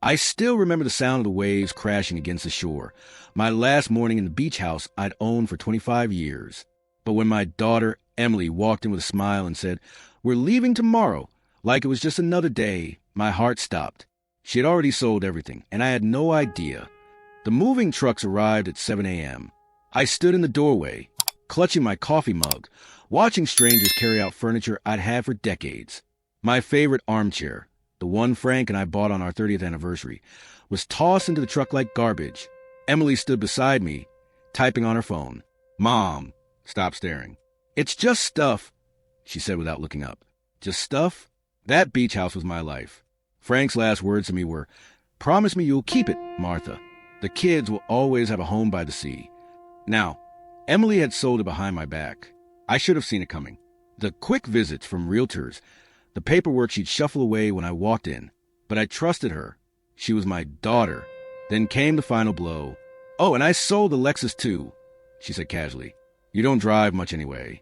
I still remember the sound of the waves crashing against the shore, my last morning in the beach house I'd owned for 25 years. But when my daughter, Emily, walked in with a smile and said, "We're leaving tomorrow," like it was just another day, my heart stopped. She had already sold everything, and I had no idea. The moving trucks arrived at 7 a.m. I stood in the doorway, clutching my coffee mug, watching strangers carry out furniture I'd had for decades. My favorite armchair, the one Frank and I bought on our 30th anniversary, was tossed into the truck like garbage. Emily stood beside me, typing on her phone. "Mom," stopped staring. "It's just stuff," she said without looking up. "Just stuff?" That beach house was my life. Frank's last words to me were, "Promise me you'll keep it, Martha. The kids will always have a home by the sea." Now, Emily had sold it behind my back. I should have seen it coming. The quick visits from realtors, the paperwork she'd shuffle away when I walked in. But I trusted her. She was my daughter. Then came the final blow. "Oh, and I sold the Lexus too," she said casually. "You don't drive much anyway."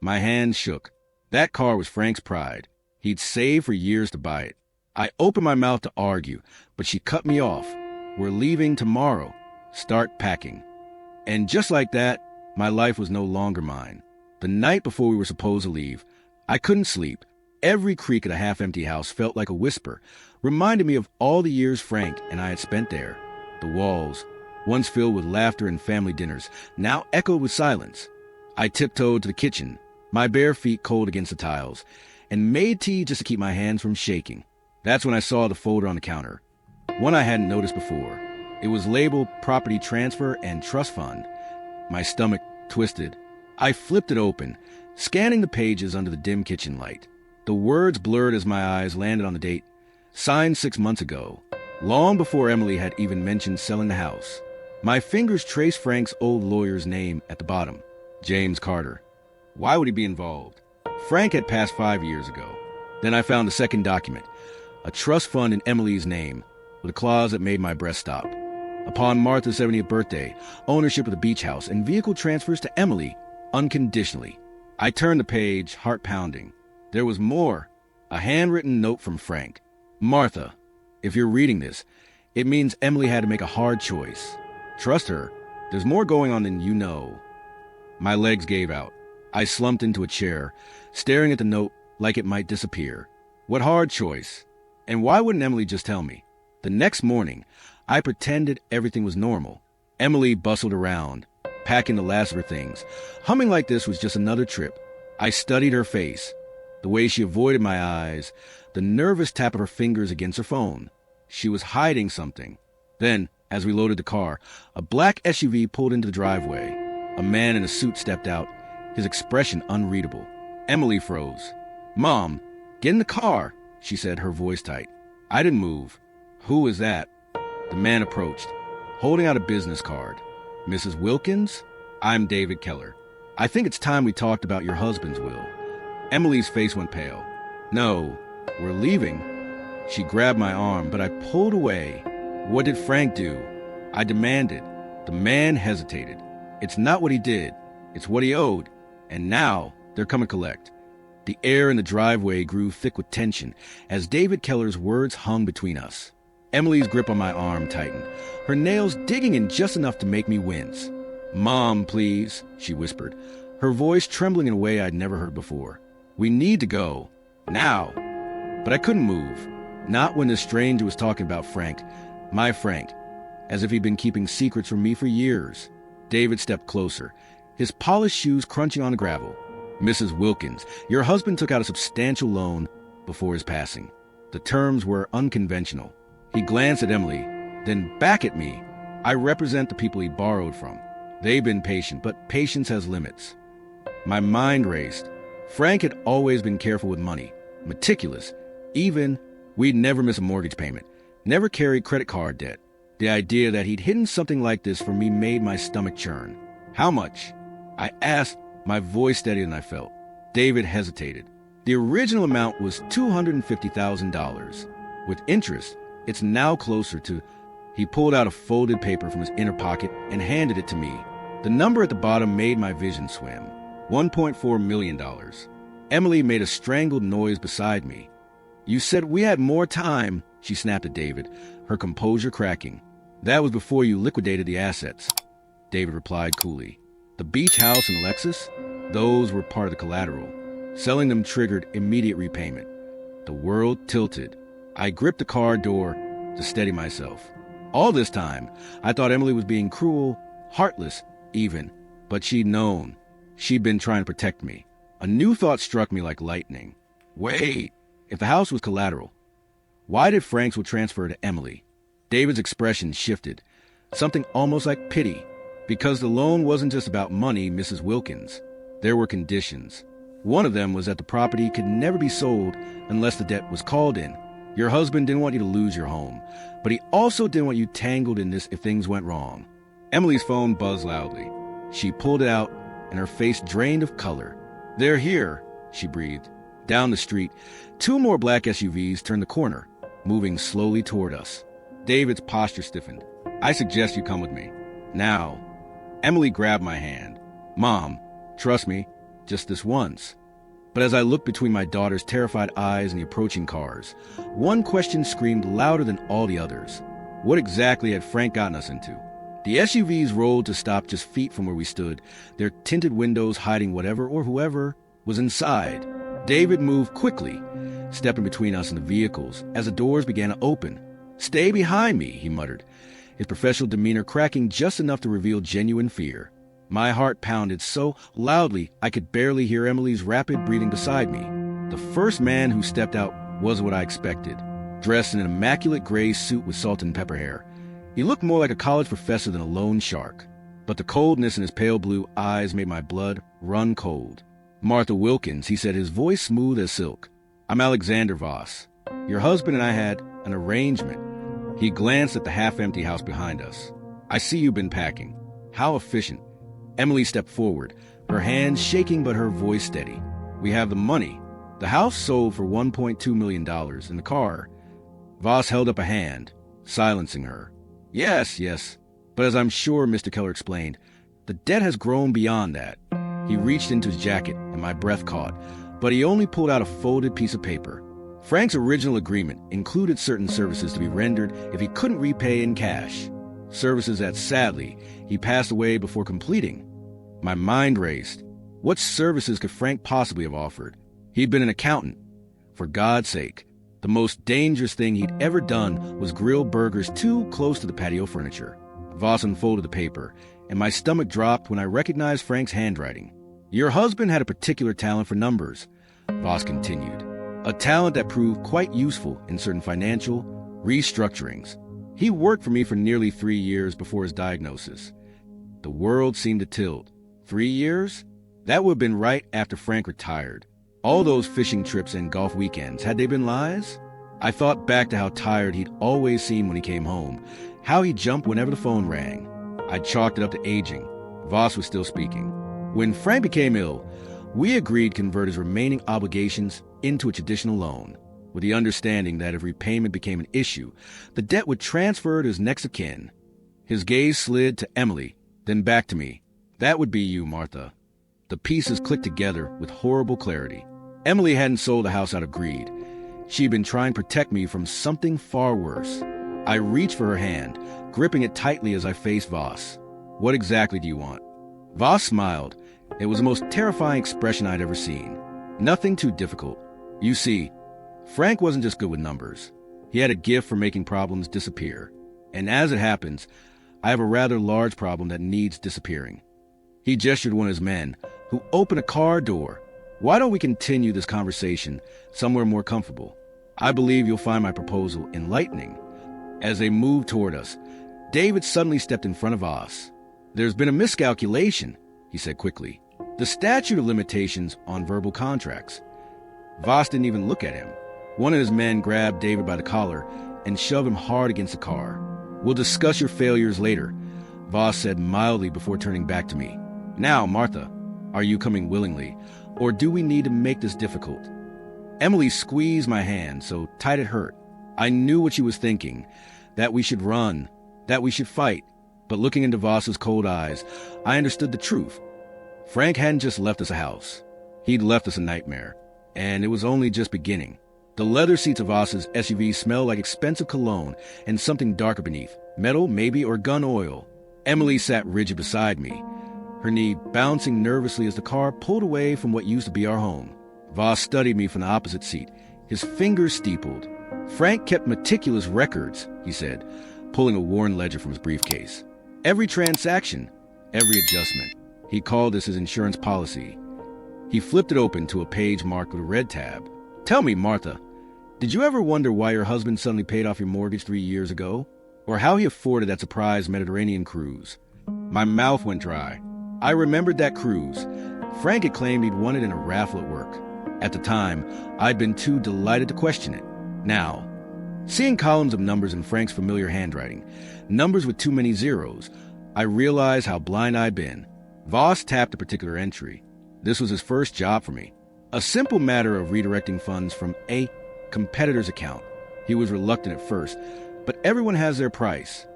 My hands shook. That car was Frank's pride. He'd saved for years to buy it. I opened my mouth to argue, but she cut me off. "We're leaving tomorrow. Start packing." And just like that, my life was no longer mine. The night before we were supposed to leave, I couldn't sleep. Every creak of the half-empty house felt like a whisper, reminded me of all the years Frank and I had spent there. The walls, once filled with laughter and family dinners, now echoed with silence. I tiptoed to the kitchen, my bare feet cold against the tiles, and made tea just to keep my hands from shaking. That's when I saw the folder on the counter, one I hadn't noticed before. It was labeled Property Transfer and Trust Fund. My stomach twisted. I flipped it open, scanning the pages under the dim kitchen light. The words blurred as my eyes landed on the date, signed 6 months ago, long before Emily had even mentioned selling the house. My fingers traced Frank's old lawyer's name at the bottom, James Carter. Why would he be involved? Frank had passed 5 years ago. Then I found a second document, a trust fund in Emily's name, with a clause that made my breath stop. Upon Martha's 70th birthday, ownership of the beach house and vehicle transfers to Emily, unconditionally. I turned the page, heart pounding. There was more, a handwritten note from Frank. "Martha, if you're reading this, it means Emily had to make a hard choice. Trust her. There's more going on than you know." My legs gave out. I slumped into a chair, staring at the note like it might disappear. What hard choice? And why wouldn't Emily just tell me? The next morning, I pretended everything was normal. Emily bustled around, packing the last of her things, humming like this was just another trip. I studied her face, the way she avoided my eyes, the nervous tap of her fingers against her phone. She was hiding something. Then, as we loaded the car, a black SUV pulled into the driveway. A man in a suit stepped out, his expression unreadable. Emily froze. "Mom, get in the car," she said, her voice tight. I didn't move. "Who is that?" The man approached, holding out a business card. "Mrs. Wilkins? I'm David Keller. I think it's time we talked about your husband's will." Emily's face went pale. "No, we're leaving." She grabbed my arm, but I pulled away. "What did Frank do?" I demanded. The man hesitated. "It's not what he did. It's what he owed. And now they're coming to collect." The air in the driveway grew thick with tension as David Keller's words hung between us. Emily's grip on my arm tightened, her nails digging in just enough to make me wince. "Mom, please," she whispered, her voice trembling in a way I'd never heard before. "We need to go. Now." But I couldn't move. Not when this stranger was talking about Frank, my Frank, as if he'd been keeping secrets from me for years. David stepped closer, his polished shoes crunching on the gravel. "Mrs. Wilkins, your husband took out a substantial loan before his passing. The terms were unconventional." He glanced at Emily, then back at me. "I represent the people he borrowed from. They've been patient, but patience has limits." My mind raced. Frank had always been careful with money, meticulous. Even, we'd never miss a mortgage payment, never carried credit card debt. The idea that he'd hidden something like this from me made my stomach churn. "How much?" I asked, my voice steadier than I felt. David hesitated. "The original amount was $250,000. With interest, it's now closer to..." He pulled out a folded paper from his inner pocket and handed it to me. The number at the bottom made my vision swim. $1.4 million. Emily made a strangled noise beside me. You said we had more time, she snapped at David, her composure cracking. That was before you liquidated the assets. David replied coolly. The beach house and Lexus? Those were part of the collateral. Selling them triggered immediate repayment. The world tilted. I gripped the car door to steady myself. All this time, I thought Emily was being cruel, heartless even, but she'd known. She'd been trying to protect me. A new thought struck me like lightning. Wait, if the house was collateral, why did Franksville transfer to Emily? David's expression shifted, something almost like pity, because the loan wasn't just about money, Mrs. Wilkins. There were conditions. One of them was that the property could never be sold unless the debt was called in. Your husband didn't want you to lose your home, but he also didn't want you tangled in this if things went wrong. Emily's phone buzzed loudly. She pulled it out, and her face drained of color. They're here, she breathed. Down the street, 2 more black SUVs turned the corner, moving slowly toward us. David's posture stiffened. I suggest you come with me. Now. Emily grabbed my hand. Mom, trust me, just this once. But as I looked between my daughter's terrified eyes and the approaching cars, one question screamed louder than all the others. What exactly had Frank gotten us into? The SUVs rolled to stop just feet from where we stood, their tinted windows hiding whatever or whoever was inside. David moved quickly, stepping between us and the vehicles as the doors began to open. Stay behind me, he muttered, his professional demeanor cracking just enough to reveal genuine fear. My heart pounded so loudly I could barely hear Emily's rapid breathing beside me. The first man who stepped out was what I expected, dressed in an immaculate gray suit with salt and pepper hair. He looked more like a college professor than a loan shark, but the coldness in his pale blue eyes made my blood run cold. Martha Wilkins, he said, his voice smooth as silk. I'm Alexander Voss. Your husband and I had an arrangement. He glanced at the half-empty house behind us. I see you've been packing. How efficient. Emily stepped forward, her hands shaking but her voice steady. We have the money. The house sold for $1.2 million, and the car. Voss held up a hand, silencing her. Yes, but as I'm sure Mr. Keller explained, the debt has grown beyond that. He reached into his jacket, and my breath caught, but he only pulled out a folded piece of paper. Frank's original agreement included certain services to be rendered if he couldn't repay in cash. Services that, sadly, he passed away before completing. My mind raced. What services could Frank possibly have offered? He'd been an accountant. For God's sake, the most dangerous thing he'd ever done was grill burgers too close to the patio furniture. Voss unfolded the paper, and my stomach dropped when I recognized Frank's handwriting. Your husband had a particular talent for numbers, Voss continued. A talent that proved quite useful in certain financial restructurings. He worked for me for nearly 3 years before his diagnosis. The world seemed to tilt. 3 years? That would have been right after Frank retired. All those fishing trips and golf weekends, had they been lies? I thought back to how tired he'd always seemed when he came home, how he jumped whenever the phone rang. I chalked it up to aging. Voss was still speaking. When Frank became ill, we agreed to convert his remaining obligations into a traditional loan, with the understanding that if repayment became an issue, the debt would transfer to his next of kin. His gaze slid to Emily, then back to me. That would be you, Martha. The pieces clicked together with horrible clarity. Emily hadn't sold the house out of greed. She'd been trying to protect me from something far worse. I reached for her hand, gripping it tightly as I faced Voss. What exactly do you want? Voss smiled. It was the most terrifying expression I'd ever seen. Nothing too difficult. You see, Frank wasn't just good with numbers. He had a gift for making problems disappear. And as it happens, I have a rather large problem that needs disappearing. He gestured to one of his men, who opened a car door. Why don't we continue this conversation somewhere more comfortable? I believe you'll find my proposal enlightening. As they moved toward us, David suddenly stepped in front of Voss. There's been a miscalculation, he said quickly. The statute of limitations on verbal contracts. Voss didn't even look at him. One of his men grabbed David by the collar and shoved him hard against the car. We'll discuss your failures later, Voss said mildly before turning back to me. Now, Martha, are you coming willingly, or do we need to make this difficult? Emily squeezed my hand so tight it hurt. I knew what she was thinking, that we should run, that we should fight. But looking into Voss's cold eyes, I understood the truth. Frank hadn't just left us a house. He'd left us a nightmare, and it was only just beginning. The leather seats of Voss's SUV smelled like expensive cologne and something darker beneath. Metal, maybe, or gun oil. Emily sat rigid beside me, her knee bouncing nervously as the car pulled away from what used to be our home. Voss studied me from the opposite seat, his fingers steepled. Frank kept meticulous records, he said, pulling a worn ledger from his briefcase. Every transaction, every adjustment. He called this his insurance policy. He flipped it open to a page marked with a red tab. Tell me, Martha, did you ever wonder why your husband suddenly paid off your mortgage 3 years ago? Or how he afforded that surprise Mediterranean cruise? My mouth went dry. I remembered that cruise. Frank had claimed he'd won it in a raffle at work. At the time, I'd been too delighted to question it. Now, seeing columns of numbers in Frank's familiar handwriting, numbers with too many zeros, I realized how blind I'd been. Voss tapped a particular entry. This was his first job for me. A simple matter of redirecting funds from a competitor's account. He was reluctant at first, but everyone has their price.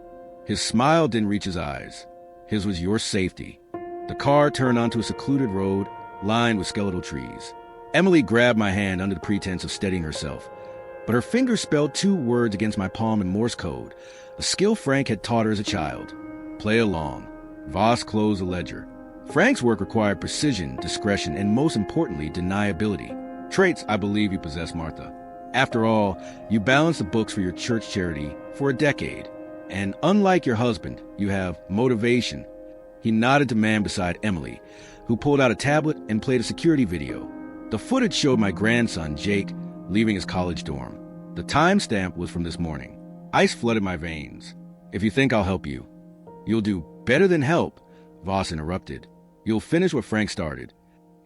His smile didn't reach his eyes. His was your safety. The car turned onto a secluded road lined with skeletal trees. Emily grabbed my hand under the pretense of steadying herself, but her fingers spelled 2 words against my palm in Morse code, a skill Frank had taught her as a child. Play along. Voss closed the ledger. Frank's work required precision, discretion, and most importantly, deniability. Traits I believe you possess, Martha. After all, you balanced the books for your church charity for a decade. And unlike your husband, you have motivation. He nodded to man beside Emily, who pulled out a tablet and played a security video. The footage showed my grandson, Jake, leaving his college dorm. The timestamp was from this morning. Ice flooded my veins. If you think I'll help you, you'll do better than help, Voss interrupted. You'll finish what Frank started.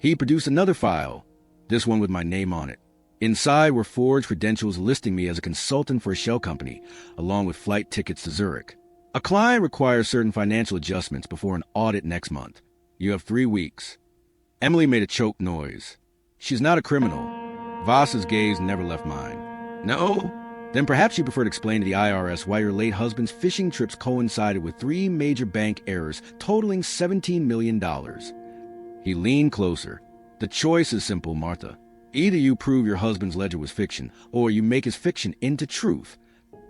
He produced another file, this one with my name on it. Inside were forged credentials listing me as a consultant for a shell company, along with flight tickets to Zurich. A client requires certain financial adjustments before an audit next month. You have 3 weeks. Emily made a choked noise. She's not a criminal. Voss's gaze never left mine. No? Then perhaps you prefer to explain to the IRS why your late husband's fishing trips coincided with 3 major bank errors totaling $17 million. He leaned closer. The choice is simple, Martha. Either you prove your husband's ledger was fiction, or you make his fiction into truth.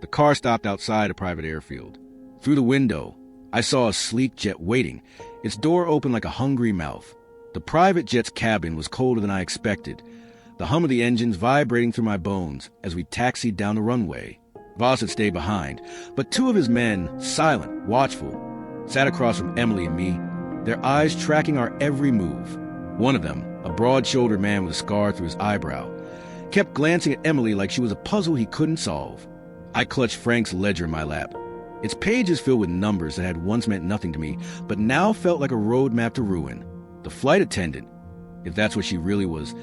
The car stopped outside a private airfield. Through the window, I saw a sleek jet waiting, its door open like a hungry mouth. The private jet's cabin was colder than I expected, the hum of the engines vibrating through my bones as we taxied down the runway. Voss had stayed behind, but 2 of his men, silent, watchful, sat across from Emily and me, their eyes tracking our every move. One of them, a broad-shouldered man with a scar through his eyebrow, kept glancing at Emily like she was a puzzle he couldn't solve. I clutched Frank's ledger in my lap. Its pages filled with numbers that had once meant nothing to me, but now felt like a roadmap to ruin. The flight attendant, if that's what she really was,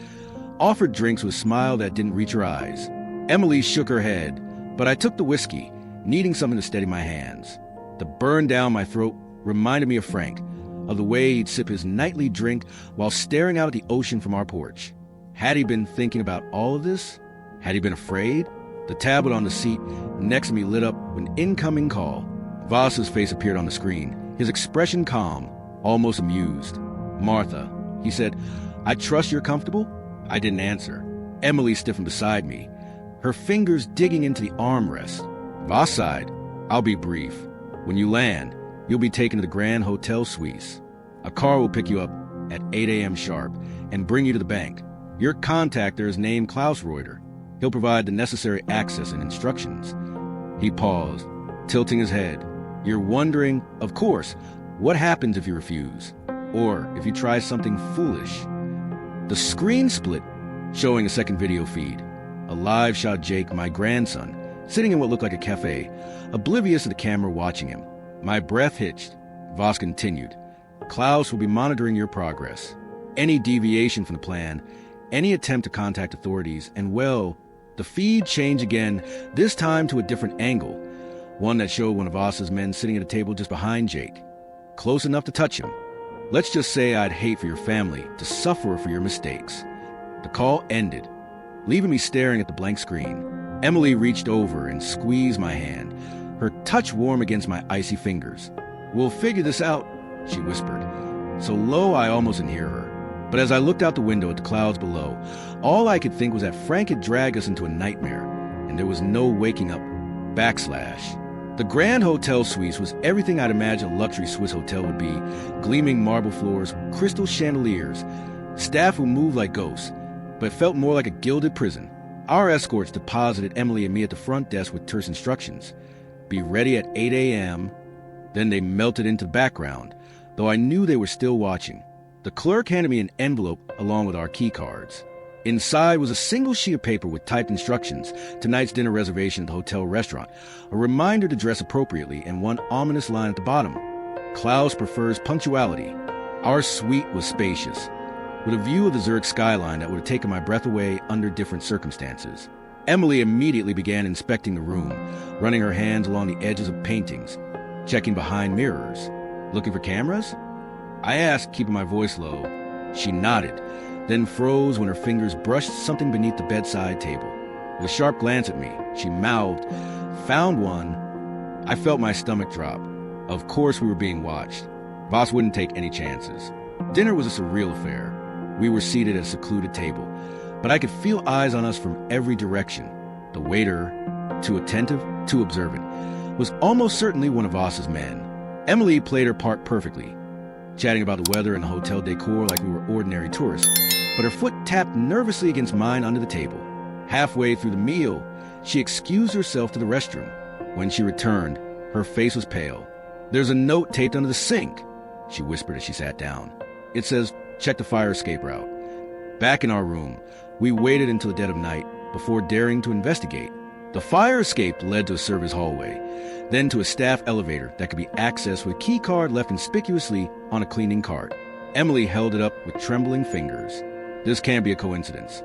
offered drinks with a smile that didn't reach her eyes. Emily shook her head, but I took the whiskey, needing something to steady my hands. The burn down my throat reminded me of Frank, of the way he'd sip his nightly drink while staring out at the ocean from our porch. Had he been thinking about all of this? Had he been afraid? The tablet on the seat next to me lit up with an incoming call. Voss's face appeared on the screen, his expression calm, almost amused. Martha, he said, I trust you're comfortable? I didn't answer. Emily stiffened beside me, her fingers digging into the armrest. Voss sighed. I'll be brief. When you land, you'll be taken to the Grand Hotel Suisse. A car will pick you up at 8 a.m. sharp and bring you to the bank. Your contactor is named Klaus Reuter. He'll provide the necessary access and instructions. He paused, tilting his head. You're wondering, of course, what happens if you refuse? Or if you try something foolish? The screen split, showing a second video feed. A live shot Jake, my grandson, sitting in what looked like a cafe, oblivious of the camera watching him. My breath hitched. Voss continued. Klaus will be monitoring your progress. Any deviation from the plan, any attempt to contact authorities, and well, the feed changed again, this time to a different angle, one that showed one of Voss's men sitting at a table just behind Jake, close enough to touch him. Let's just say I'd hate for your family to suffer for your mistakes. The call ended, leaving me staring at the blank screen. Emily reached over and squeezed my hand, her touch warm against my icy fingers. We'll figure this out, she whispered, so low I almost didn't hear her. But as I looked out the window at the clouds below, all I could think was that Frank had dragged us into a nightmare, and there was no waking up. The Grand Hotel Suites was everything I'd imagined a luxury Swiss hotel would be: gleaming marble floors, crystal chandeliers, staff who moved like ghosts, but felt more like a gilded prison. Our escorts deposited Emily and me at the front desk with terse instructions: be ready at 8 a.m. Then they melted into the background, though I knew they were still watching. The clerk handed me an envelope along with our key cards. Inside was a single sheet of paper with typed instructions: tonight's dinner reservation at the hotel restaurant, a reminder to dress appropriately, and one ominous line at the bottom: Klaus prefers punctuality. Our suite was spacious, with a view of the Zurich skyline that would have taken my breath away under different circumstances. Emily immediately began inspecting the room, running her hands along the edges of paintings, checking behind mirrors. Looking for cameras? I asked, keeping my voice low. She nodded, then froze when her fingers brushed something beneath the bedside table. With a sharp glance at me, she mouthed, "Found one." I felt my stomach drop. Of course we were being watched. Voss wouldn't take any chances. Dinner was a surreal affair. We were seated at a secluded table, but I could feel eyes on us from every direction. The waiter, too attentive, too observant, was almost certainly one of Voss's men. Emily played her part perfectly, chatting about the weather and the hotel decor like we were ordinary tourists, but her foot tapped nervously against mine under the table. Halfway through the meal, she excused herself to the restroom. When she returned, her face was pale. "There's a note taped under the sink," she whispered as she sat down. "It says, check the fire escape route." Back in our room, we waited until the dead of night before daring to investigate. The fire escape led to a service hallway, then to a staff elevator that could be accessed with a key card left conspicuously on a cleaning cart. Emily held it up with trembling fingers. This can't be a coincidence.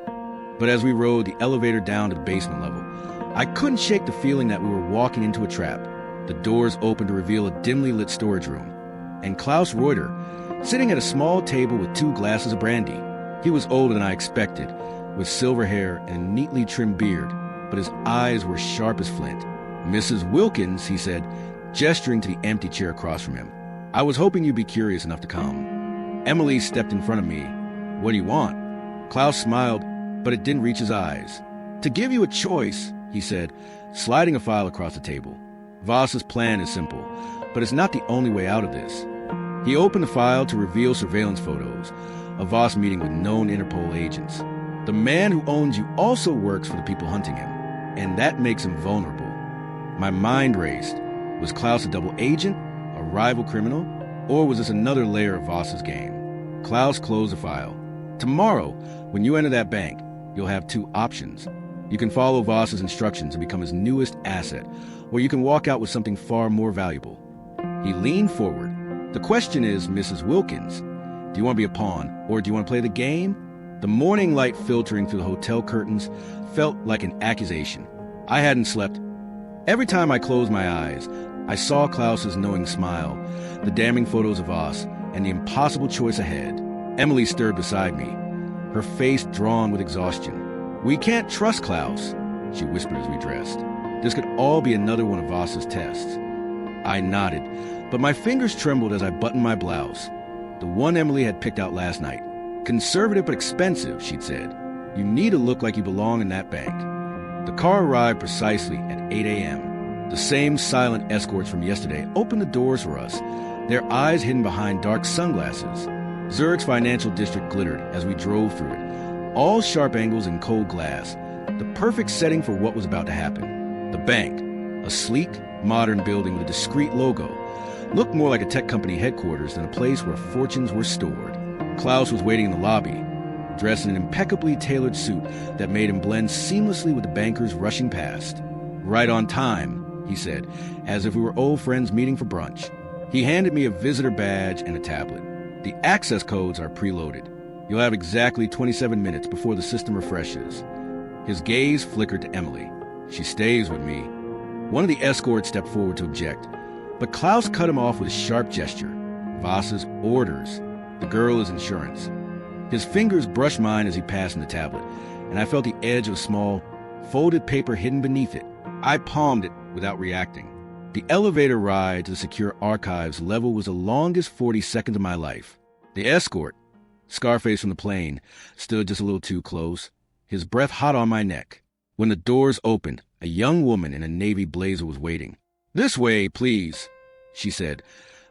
But as we rode the elevator down to the basement level, I couldn't shake the feeling that we were walking into a trap. The doors opened to reveal a dimly lit storage room, and Klaus Reuter, sitting at a small table with 2 glasses of brandy. He was older than I expected, with silver hair and a neatly trimmed beard, but his eyes were sharp as flint. "Mrs. Wilkins," he said, gesturing to the empty chair across from him. "I was hoping you'd be curious enough to come." Emily stepped in front of me. "What do you want?" Klaus smiled, but it didn't reach his eyes. "To give you a choice," he said, sliding a file across the table. "Voss's plan is simple, but it's not the only way out of this." He opened the file to reveal surveillance photos of Voss meeting with known Interpol agents. "The man who owns you also works for the people hunting him, and that makes him vulnerable." My mind raced. Was Klaus a double agent, a rival criminal, or was this another layer of Voss's game? Klaus closed the file. "Tomorrow, when you enter that bank, you'll have 2 options. You can follow Voss's instructions and become his newest asset, or you can walk out with something far more valuable." He leaned forward. "The question is, Mrs. Wilkins, do you want to be a pawn, or do you want to play the game?" The morning light filtering through the hotel curtains felt like an accusation. I hadn't slept. Every time I closed my eyes, I saw Klaus's knowing smile, the damning photos of Voss, and the impossible choice ahead. Emily stirred beside me, her face drawn with exhaustion. "We can't trust Klaus," she whispered as we dressed. "This could all be another one of Voss's tests." I nodded, but my fingers trembled as I buttoned my blouse. The one Emily had picked out last night. "Conservative but expensive," she'd said. "You need to look like you belong in that bank." The car arrived precisely at 8 a.m. The same silent escorts from yesterday opened the doors for us, their eyes hidden behind dark sunglasses. Zurich's financial district glittered as we drove through it, all sharp angles and cold glass, the perfect setting for what was about to happen. The bank, a sleek, modern building with a discreet logo, looked more like a tech company headquarters than a place where fortunes were stored. Klaus was waiting in the lobby, dressed in an impeccably tailored suit that made him blend seamlessly with the bankers rushing past. "Right on time," he said, as if we were old friends meeting for brunch. He handed me a visitor badge and a tablet. "The access codes are preloaded. You'll have exactly 27 minutes before the system refreshes." His gaze flickered to Emily. "She stays with me." One of the escorts stepped forward to object, but Klaus cut him off with a sharp gesture. "Voss's orders. The girl is insurance." His fingers brushed mine as he passed me the tablet, and I felt the edge of a small, folded paper hidden beneath it. I palmed it without reacting. The elevator ride to the secure archives level was the longest 40 seconds of my life. The escort, Scarface from the plane stood just a little too close, his breath hot on my neck. When the doors opened, a young woman in a navy blazer was waiting. "This way, please," she said,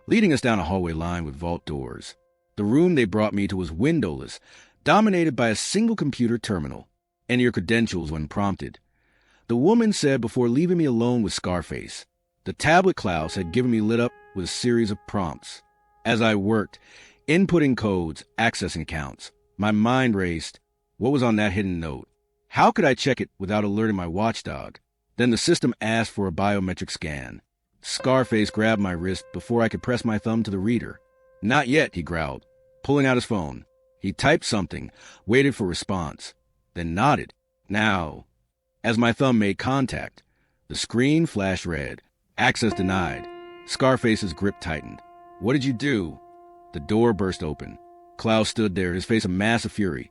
leading us down a hallway lined with vault doors. The room they brought me to was windowless, dominated by a single computer terminal. "Enter your credentials when prompted," the woman said before leaving me alone with Scarface. The tablet Klaus had given me lit up with a series of prompts. As I worked, inputting codes, accessing accounts, my mind raced. What was on that hidden note? How could I check it without alerting my watchdog? Then the system asked for a biometric scan. Scarface grabbed my wrist before I could press my thumb to the reader. "Not yet," he growled, pulling out his phone. He typed something, waited for response, then nodded. "Now." As my thumb made contact, the screen flashed red. Access denied. Scarface's grip tightened. "What did you do?" The door burst open. Klaus stood there, his face a mass of fury.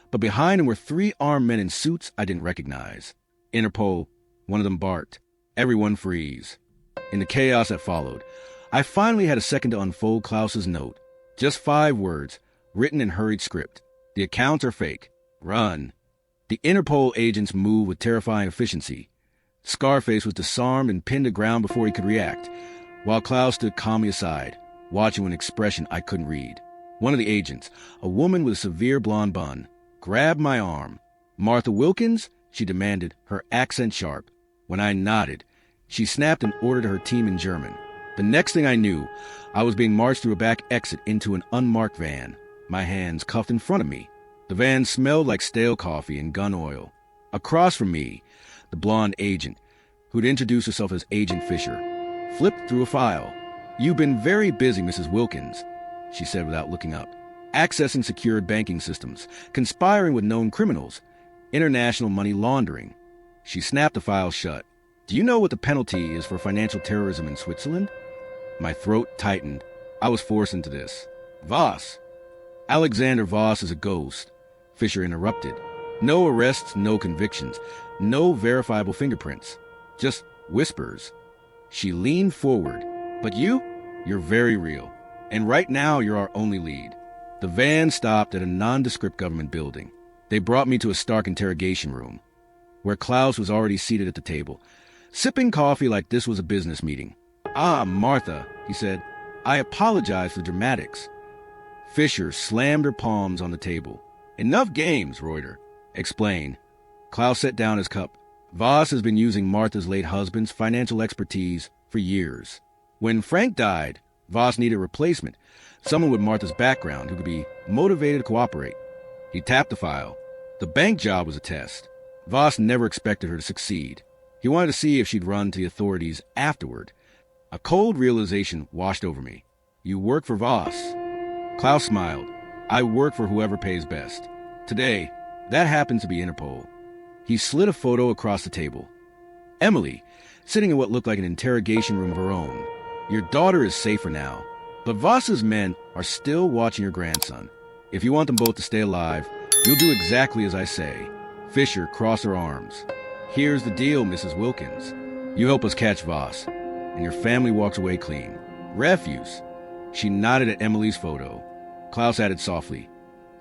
But behind him were 3 armed men in suits I didn't recognize. "Interpol," one of them barked. Everyone freeze. In the chaos that followed, I finally had a second to unfold Klaus's note. Just 5 words, written in hurried script. "The accounts are fake. Run." The Interpol agents moved with terrifying efficiency. Scarface was disarmed and pinned to ground before he could react, while Klaus stood calmly aside, watching with an expression I couldn't read. One of the agents, a woman with a severe blonde bun, grabbed my arm. "Martha Wilkins?" she demanded, her accent sharp. When I nodded, she snapped and ordered her team in German. The next thing I knew, I was being marched through a back exit into an unmarked van, my hands cuffed in front of me. The van smelled like stale coffee and gun oil. Across from me, the blonde agent, who'd introduced herself as Agent Fisher, flipped through a file. "You've been very busy, Mrs. Wilkins," she said without looking up. "Accessing secured banking systems, conspiring with known criminals, international money laundering." She snapped the file shut. "Do you know what the penalty is for financial terrorism in Switzerland?" My throat tightened. I was forced into this. "Voss." "Alexander Voss is a ghost," Fisher interrupted. "No arrests, no convictions, no verifiable fingerprints. Just whispers." She leaned forward. "But you're very real. And right now you're our only lead." The van stopped at a nondescript government building. They brought me to a stark interrogation room, where Klaus was already seated at the table, sipping coffee like this was a business meeting. "Ah, Martha," he said, "I apologize for the dramatics." Fisher slammed her palms on the table. "Enough games, Reuter. Explain." Klaus set down his cup. "Voss has been using Martha's late husband's financial expertise for years. When Frank died, Voss needed a replacement, someone with Martha's background who could be motivated to cooperate. He tapped the file. The bank job was a test. Voss never expected her to succeed. He wanted to see if she'd run to the authorities afterward. A cold realization washed over me. "You work for Voss." Klaus smiled. "I work for whoever pays best. Today, that happens to be Interpol." He slid a photo across the table. "Emily, sitting in what looked like an interrogation room of her own. Your daughter is safer now, but Voss's men are still watching your grandson. If you want them both to stay alive, you'll do exactly as I say." Fisher crossed her arms. "Here's the deal, Mrs. Wilkins. You help us catch Voss, and your family walks away clean. Refuse." She nodded at Emily's photo. Klaus added softly,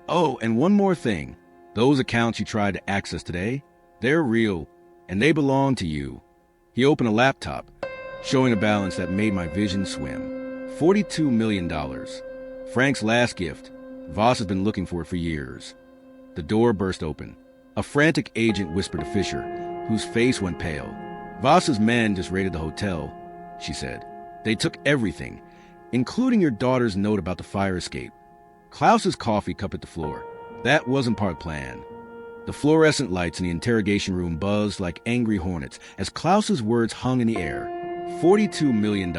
"Oh, and one more thing. Those accounts you tried to access today, they're real, and they belong to you." He opened a laptop, showing a balance that made my vision swim. $42 million. Frank's last gift. Voss has been looking for it for years. The door burst open. A frantic agent whispered to Fisher, whose face went pale. "Voss's men just raided the hotel," she said. "They took everything, including your daughter's note about the fire escape." Klaus's coffee cup hit the floor. That wasn't part of the plan. The fluorescent lights in the interrogation room buzzed like angry hornets as Klaus's words hung in the air. $42 million.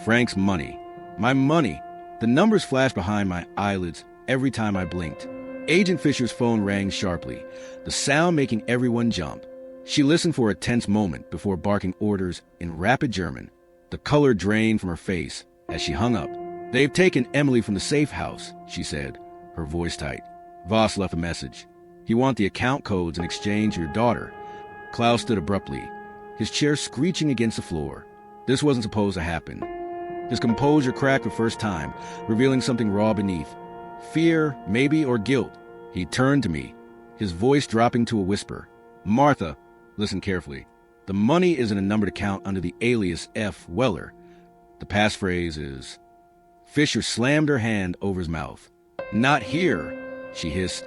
Frank's money. My money. The numbers flashed behind my eyelids every time I blinked. Agent Fisher's phone rang sharply, the sound making everyone jump. She listened for a tense moment before barking orders in rapid German. The color drained from her face as she hung up. "They've taken Emily from the safe house," she said, her voice tight. Voss left a message. "He wants the account codes in exchange for your daughter." Klaus stood abruptly, his chair screeching against the floor. This wasn't supposed to happen. His composure cracked for the first time, revealing something raw beneath. Fear, maybe, or guilt. He turned to me, his voice dropping to a whisper. Martha, listen carefully. The money isn't a number to count under the alias F. Weller. The passphrase is... Fisher slammed her hand over his mouth. Not here, she hissed,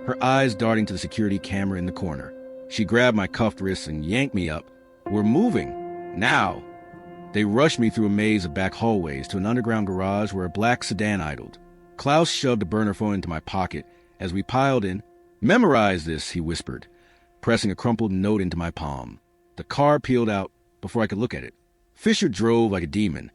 her eyes darting to the security camera in the corner. She grabbed my cuffed wrists and yanked me up. We're moving. Now. They rushed me through a maze of back hallways to an underground garage where a black sedan idled. Klaus shoved a burner phone into my pocket as we piled in. Memorize this, he whispered, pressing a crumpled note into my palm. The car peeled out before I could look at it. Fisher drove like a demon,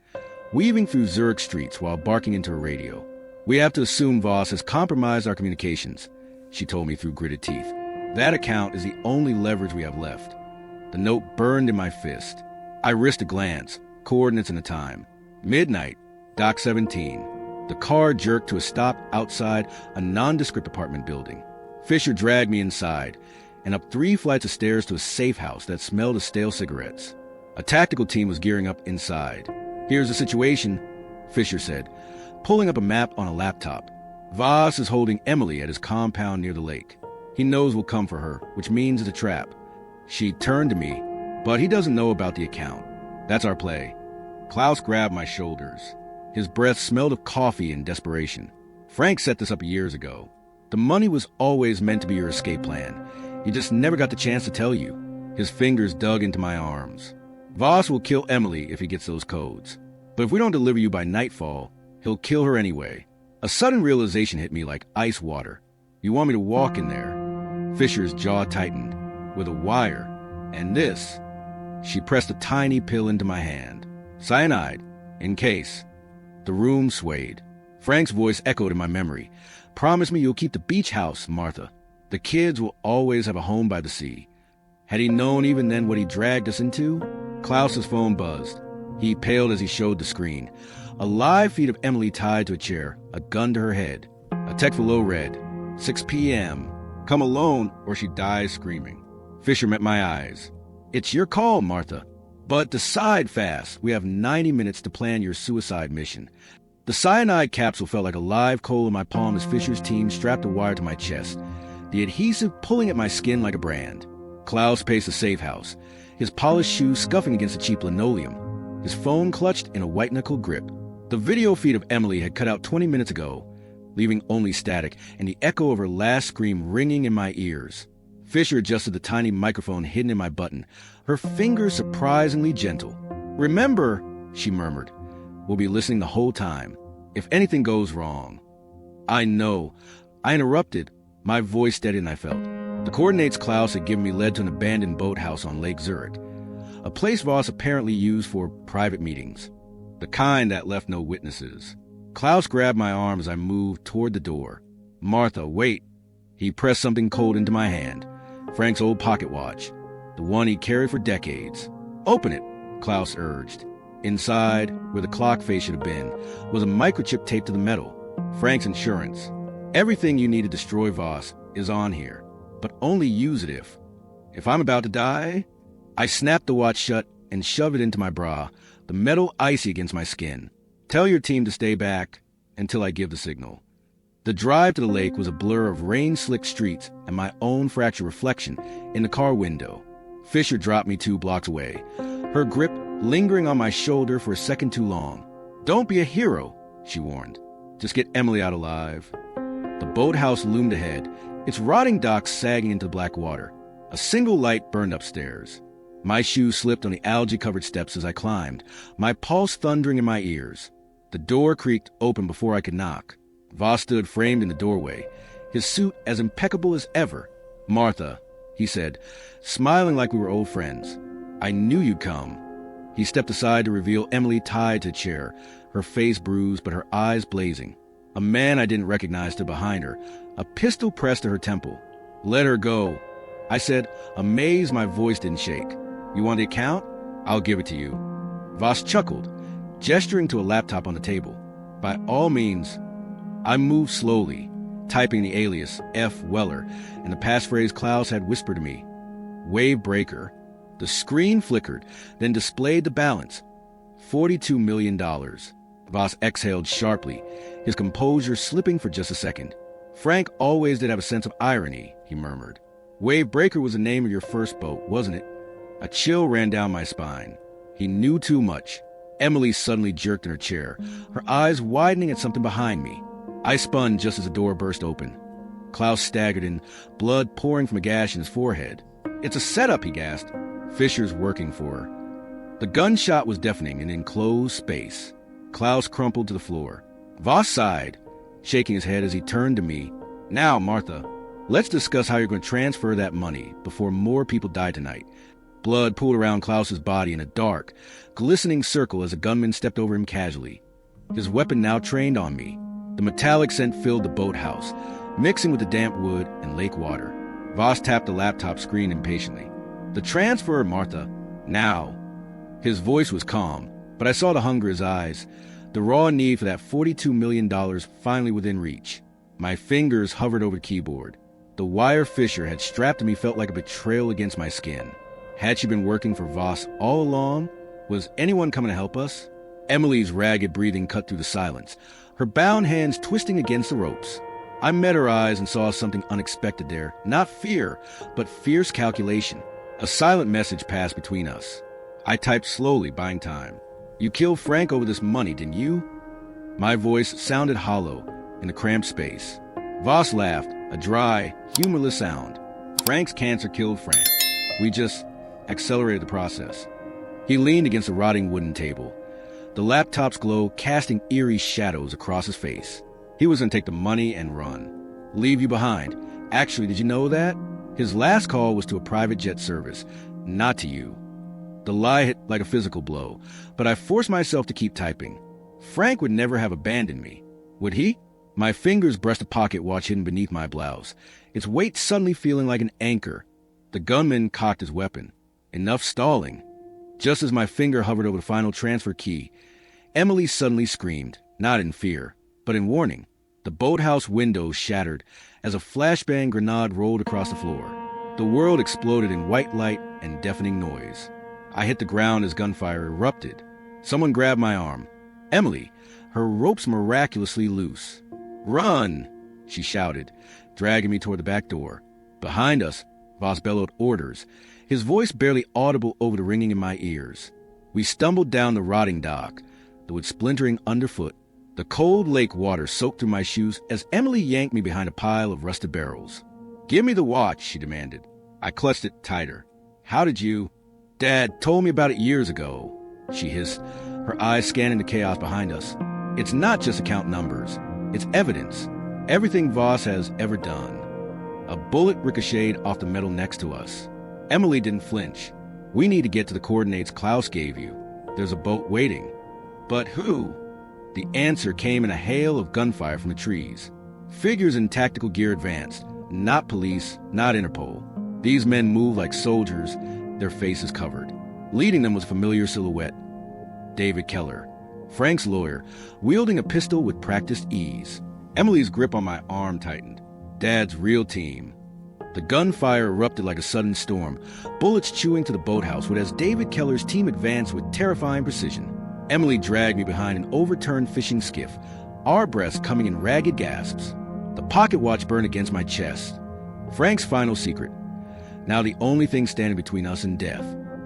weaving through Zurich streets while barking into her radio. We have to assume Voss has compromised our communications, she told me through gritted teeth. That account is the only leverage we have left. The note burned in my fist. I risked a glance, coordinates and a time. Midnight, Dock 17. The car jerked to a stop outside a nondescript apartment building. Fisher dragged me inside and up 3 flights of stairs to a safe house that smelled of stale cigarettes. A tactical team was gearing up inside. Here's the situation, Fisher said, pulling up a map on a laptop. Voss is holding Emily at his compound near the lake. He knows we'll come for her, which means it's a trap. She turned to me, but he doesn't know about the account. That's our play. Klaus grabbed my shoulders. His breath smelled of coffee and desperation. Frank set this up years ago. The money was always meant to be your escape plan. He just never got the chance to tell you. His fingers dug into my arms. Voss will kill Emily if he gets those codes. But if we don't deliver you by nightfall, he'll kill her anyway. A sudden realization hit me like ice water. You want me to walk in there? Fisher's jaw tightened. With a wire. And this. She pressed a tiny pill into my hand. Cyanide. In case. The room swayed. Frank's voice echoed in my memory. Promise me you'll keep the beach house, Martha. The kids will always have a home by the sea. Had he known even then what he dragged us into? Klaus's phone buzzed. He paled as he showed the screen. A live feed of Emily tied to a chair, a gun to her head. A text below read, 6 p.m. Come alone or she dies screaming. Fisher met my eyes. It's your call, Martha. But decide fast. We have 90 minutes to plan your suicide mission. The cyanide capsule felt like a live coal in my palm as Fisher's team strapped a wire to my chest, the adhesive pulling at my skin like a brand. Klaus paced the safe house, his polished shoes scuffing against the cheap linoleum, his phone clutched in a white-knuckled grip. The video feed of Emily had cut out 20 minutes ago, leaving only static and the echo of her last scream ringing in my ears. Fisher adjusted the tiny microphone hidden in my button, her fingers surprisingly gentle. Remember, she murmured, we'll be listening the whole time. If anything goes wrong. I know. I interrupted, my voice steadied and I felt. The coordinates Klaus had given me led to an abandoned boathouse on Lake Zurich, a place Voss apparently used for private meetings, the kind that left no witnesses. Klaus grabbed my arm as I moved toward the door. Martha, wait. He pressed something cold into my hand, Frank's old pocket watch, the one he carried for decades. Open it, Klaus urged. Inside, where the clock face should have been, was a microchip taped to the metal, Frank's insurance. Everything you need to destroy Voss is on here, but only use it if I'm about to die. I snapped the watch shut and shoved it into my bra, the metal icy against my skin. Tell your team to stay back until I give the signal. The drive to the lake was a blur of rain-slicked streets and my own fractured reflection in the car window. Fisher dropped me 2 blocks away, her grip lingering on my shoulder for a second too long. Don't be a hero, she warned. Just get Emily out alive. The boathouse loomed ahead, its rotting docks sagging into the black water. A single light burned upstairs. My shoes slipped on the algae-covered steps as I climbed, my pulse thundering in my ears. The door creaked open before I could knock. Voss stood framed in the doorway, his suit as impeccable as ever. Martha, he said, smiling like we were old friends. I knew you'd come. He stepped aside to reveal Emily tied to a chair, her face bruised but her eyes blazing. A man I didn't recognize stood behind her, a pistol pressed to her temple. Let her go, I said, amazed my voice didn't shake. You want the account? I'll give it to you. Voss chuckled, gesturing to a laptop on the table. By all means. I moved slowly, typing the alias F. Weller and the passphrase Klaus had whispered to me. Wave breaker. The screen flickered, then displayed the balance. $42 million. Voss exhaled sharply, his composure slipping for just a second. Frank always did have a sense of irony, he murmured. Wavebreaker was the name of your first boat, wasn't it? A chill ran down my spine. He knew too much. Emily suddenly jerked in her chair, her eyes widening at something behind me. I spun just as the door burst open. Klaus staggered in, blood pouring from a gash in his forehead. It's a setup, he gasped. Fisher's working for her. The gunshot was deafening in an enclosed space. Klaus crumpled to the floor. Voss sighed, shaking his head as he turned to me. Now, Martha, let's discuss how you're going to transfer that money before more people die tonight. Blood pooled around Klaus's body in a dark, glistening circle as a gunman stepped over him casually. His weapon now trained on me. The metallic scent filled the boathouse, mixing with the damp wood and lake water. Voss tapped the laptop screen impatiently. The transfer, Martha. Now. His voice was calm, but I saw the hunger in his eyes, the raw need for that $42 million finally within reach. My fingers hovered over the keyboard. The wire Fisher had strapped to me felt like a betrayal against my skin. Had she been working for Voss all along? Was anyone coming to help us? Emily's ragged breathing cut through the silence, her bound hands twisting against the ropes. I met her eyes and saw something unexpected there. Not fear, but fierce calculation. A silent message passed between us. I typed slowly, buying time. You killed Frank over this money, didn't you? My voice sounded hollow in the cramped space. Voss laughed, a dry, humorless sound. Frank's cancer killed Frank. We just accelerated the process. He leaned against the rotting wooden table, the laptop's glow casting eerie shadows across his face. He was going to take the money and run. Leave you behind. Actually, did you know that? His last call was to a private jet service, not to you. The lie hit like a physical blow, but I forced myself to keep typing. Frank would never have abandoned me. Would he? My fingers brushed a pocket watch hidden beneath my blouse, its weight suddenly feeling like an anchor. The gunman cocked his weapon. Enough stalling. Just as my finger hovered over the final transfer key, Emily suddenly screamed, not in fear, but in warning. The boathouse windows shattered as a flashbang grenade rolled across the floor. The world exploded in white light and deafening noise. I hit the ground as gunfire erupted. Someone grabbed my arm. Emily, her ropes miraculously loose. Run, she shouted, dragging me toward the back door. Behind us, Voss bellowed orders, his voice barely audible over the ringing in my ears. We stumbled down the rotting dock, the wood splintering underfoot. The cold lake water soaked through my shoes as Emily yanked me behind a pile of rusted barrels. Give me the watch, she demanded. I clutched it tighter. How did you... Dad told me about it years ago, she hissed, her eyes scanning the chaos behind us. It's not just to count numbers. It's evidence. Everything Voss has ever done. A bullet ricocheted off the metal next to us. Emily didn't flinch. We need to get to the coordinates Klaus gave you. There's a boat waiting. But who? The answer came in a hail of gunfire from the trees. Figures in tactical gear advanced. Not police, not Interpol. These men moved like soldiers, their faces covered. Leading them was a familiar silhouette. David Keller, Frank's lawyer, wielding a pistol with practiced ease. Emily's grip on my arm tightened. Dad's real team. The gunfire erupted like a sudden storm, bullets chewing to the boathouse as David Keller's team advanced with terrifying precision. Emily dragged me behind an overturned fishing skiff, our breaths coming in ragged gasps. The pocket watch burned against my chest. Frank's final secret. Now the only thing standing between us and death.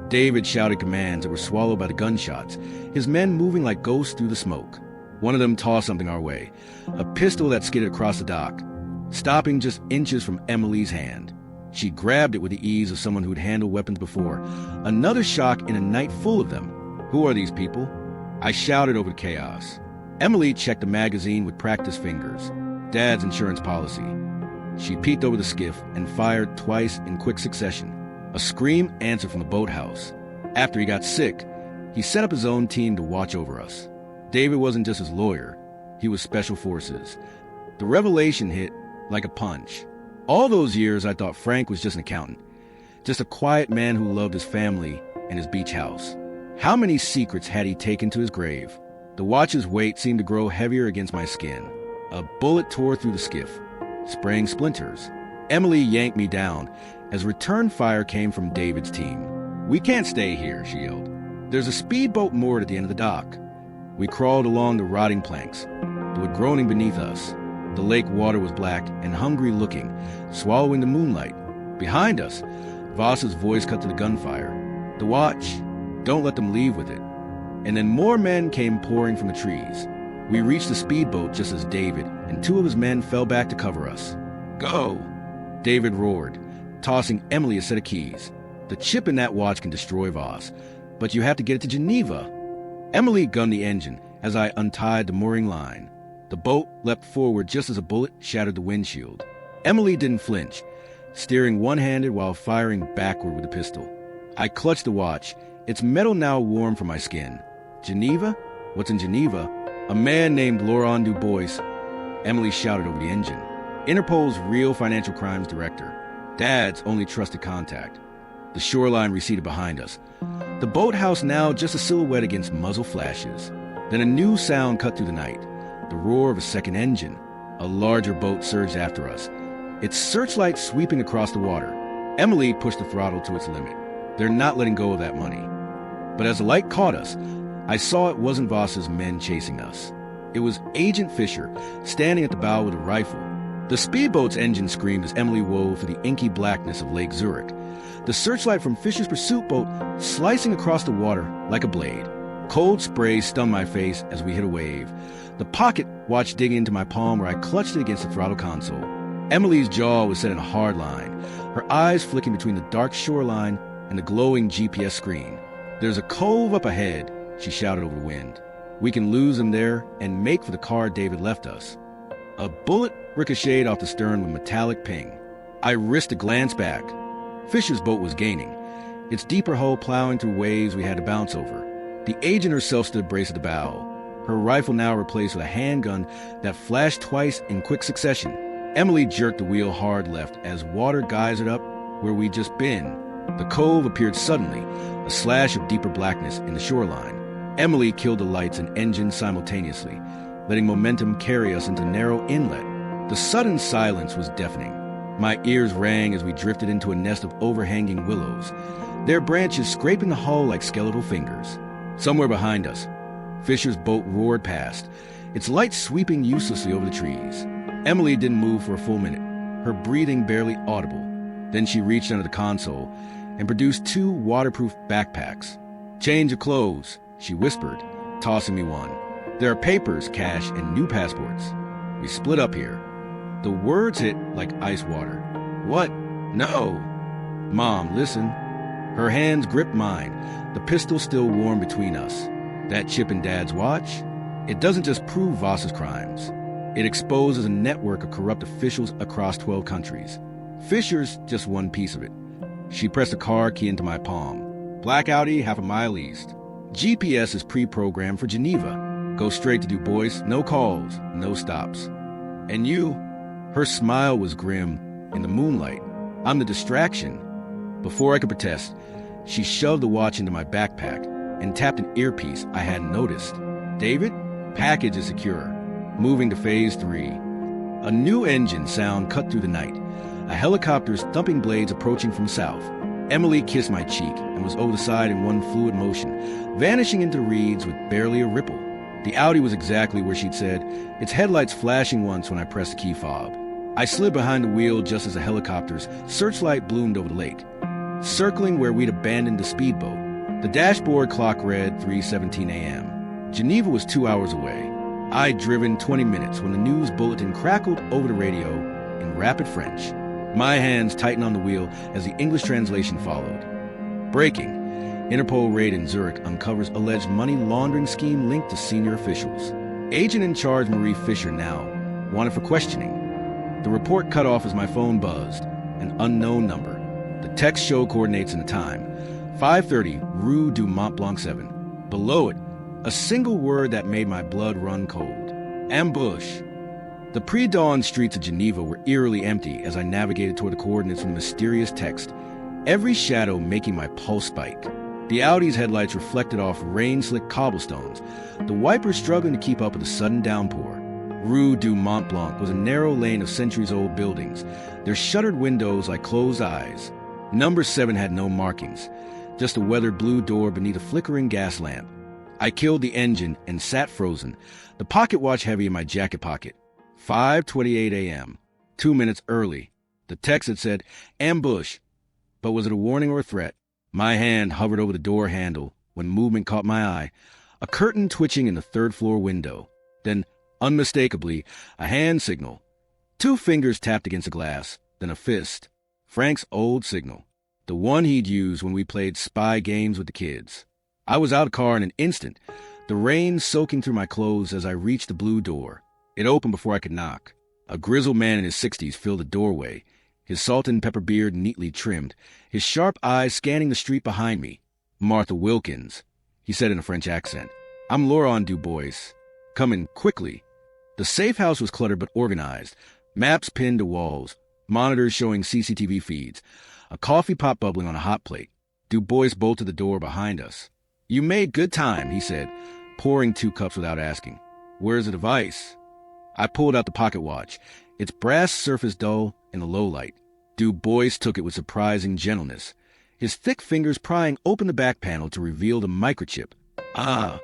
David shouted commands that were swallowed by the gunshots, his men moving like ghosts through the smoke. One of them tossed something our way, a pistol that skidded across the dock, stopping just inches from Emily's hand. She grabbed it with the ease of someone who'd handled weapons before. Another shock in a night full of them. Who are these people? I shouted over the chaos. Emily checked the magazine with practiced fingers. Dad's insurance policy. She peeked over the skiff and fired twice in quick succession. A scream answered from the boathouse. After he got sick, he set up his own team to watch over us. David wasn't just his lawyer. He was special forces. The revelation hit like a punch. All those years I thought Frank was just an accountant, just a quiet man who loved his family and his beach house. How many secrets had he taken to his grave? The watch's weight seemed to grow heavier against my skin. A bullet tore through the skiff, spraying splinters. Emily yanked me down as return fire came from David's team. We can't stay here, she yelled. There's a speedboat moored at the end of the dock. We crawled along the rotting planks. They were groaning beneath us. The lake water was black and hungry-looking, swallowing the moonlight. Behind us, Voss's voice cut to the gunfire. "The watch. Don't let them leave with it." And then more men came pouring from the trees. We reached the speedboat just as David and 2 of his men fell back to cover us. "Go!" David roared, tossing Emily a set of keys. "The chip in that watch can destroy Voss, but you have to get it to Geneva." Emily gunned the engine as I untied the mooring line. The boat leapt forward just as a bullet shattered the windshield. Emily didn't flinch, steering one-handed while firing backward with the pistol. I clutched the watch, its metal now warm from my skin. "Geneva? What's in Geneva?" "A man named Laurent Dubois," Emily shouted over the engine. "Interpol's real financial crimes director. Dad's only trusted contact." The shoreline receded behind us. The boathouse now just a silhouette against muzzle flashes. Then a new sound cut through the night. The roar of a second engine. A larger boat surged after us, its searchlight sweeping across the water. Emily pushed the throttle to its limit. They're not letting go of that money. But as the light caught us, I saw it wasn't Voss's men chasing us. It was Agent Fisher, standing at the bow with a rifle. The speedboat's engine screamed as Emily wove through the inky blackness of Lake Zurich, the searchlight from Fisher's pursuit boat slicing across the water like a blade. Cold spray stung my face as we hit a wave. The pocket watch dig into my palm where I clutched it against the throttle console. Emily's jaw was set in a hard line, her eyes flicking between the dark shoreline and the glowing GPS screen. "There's a cove up ahead," she shouted over the wind. "We can lose them there and make for the car David left us." A bullet ricocheted off the stern with metallic ping. I risked a glance back. Fisher's boat was gaining, its deeper hull plowing through waves we had to bounce over. The agent herself stood braced at the bow, her rifle now replaced with a handgun that flashed twice in quick succession. Emily jerked the wheel hard left as water geysered up where we'd just been. The cove appeared suddenly, a slash of deeper blackness in the shoreline. Emily killed the lights and engine simultaneously, letting momentum carry us into narrow inlet. The sudden silence was deafening. My ears rang as we drifted into a nest of overhanging willows, their branches scraping the hull like skeletal fingers. Somewhere behind us, Fisher's boat roared past, its light sweeping uselessly over the trees. Emily didn't move for a full minute, her breathing barely audible. Then she reached under the console and produced 2 waterproof backpacks. "Change of clothes," she whispered, tossing me one. "There are papers, cash, and new passports. We split up here." The words hit like ice water. "What? No." "Mom, listen." Her hands gripped mine, the pistol still warm between us. "That chip in Dad's watch? It doesn't just prove Voss's crimes. It exposes a network of corrupt officials across 12 countries. Fisher's just one piece of it." She pressed a car key into my palm. "Black Audi, half a mile east. GPS is pre-programmed for Geneva. Go straight to Dubois, no calls, no stops. And you?" Her smile was grim in the moonlight. "I'm the distraction." Before I could protest, she shoved the watch into my backpack and tapped an earpiece I hadn't noticed. "David, package is secure. Moving to phase 3. A new engine sound cut through the night, a helicopter's thumping blades approaching from south. Emily kissed my cheek and was over the side in one fluid motion, vanishing into reeds with barely a ripple. The Audi was exactly where she'd said, its headlights flashing once when I pressed the key fob. I slid behind the wheel just as the helicopter's searchlight bloomed over the lake, circling where we'd abandoned the speedboat. The dashboard clock read 3:17 a.m. Geneva was 2 hours away. I'd driven 20 minutes when the news bulletin crackled over the radio in rapid French. My hands tightened on the wheel as the English translation followed. Breaking. Interpol raid in Zurich uncovers alleged money laundering scheme linked to senior officials. Agent in charge Marie Fisher now wanted for questioning. The report cut off as my phone buzzed. An unknown number. The text showed coordinates and the time. 5:30, Rue du Mont Blanc 7. Below it, a single word that made my blood run cold. Ambush. The pre-dawn streets of Geneva were eerily empty as I navigated toward the coordinates from the mysterious text, every shadow making my pulse spike. The Audi's headlights reflected off rain-slicked cobblestones, the wipers struggling to keep up with the sudden downpour. Rue du Mont Blanc was a narrow lane of centuries-old buildings, their shuttered windows like closed eyes. Number 7 had no markings, just a weathered blue door beneath a flickering gas lamp. I killed the engine and sat frozen, the pocket watch heavy in my jacket pocket. 5:28 a.m., 2 minutes early. The text had said, ambush. But was it a warning or a threat? My hand hovered over the door handle when movement caught my eye, a curtain twitching in the third-floor window. Then, unmistakably, a hand signal. 2 fingers tapped against the glass, then a fist. Frank's old signal, the one he'd used when we played spy games with the kids. I was out of the car in an instant, the rain soaking through my clothes as I reached the blue door. It opened before I could knock. A grizzled man in his 60s filled the doorway, his salt and pepper beard neatly trimmed, his sharp eyes scanning the street behind me. Martha Wilkins, he said in a French accent. I'm Laurent Dubois. Come in quickly. The safe house was cluttered but organized, maps pinned to walls, monitors showing CCTV feeds, a coffee pot bubbling on a hot plate. Dubois bolted the door behind us. You made good time, he said, pouring 2 cups without asking. Where's the device? I pulled out the pocket watch, its brass surface dull in the low light. Dubois took it with surprising gentleness, his thick fingers prying open the back panel to reveal the microchip. Ah,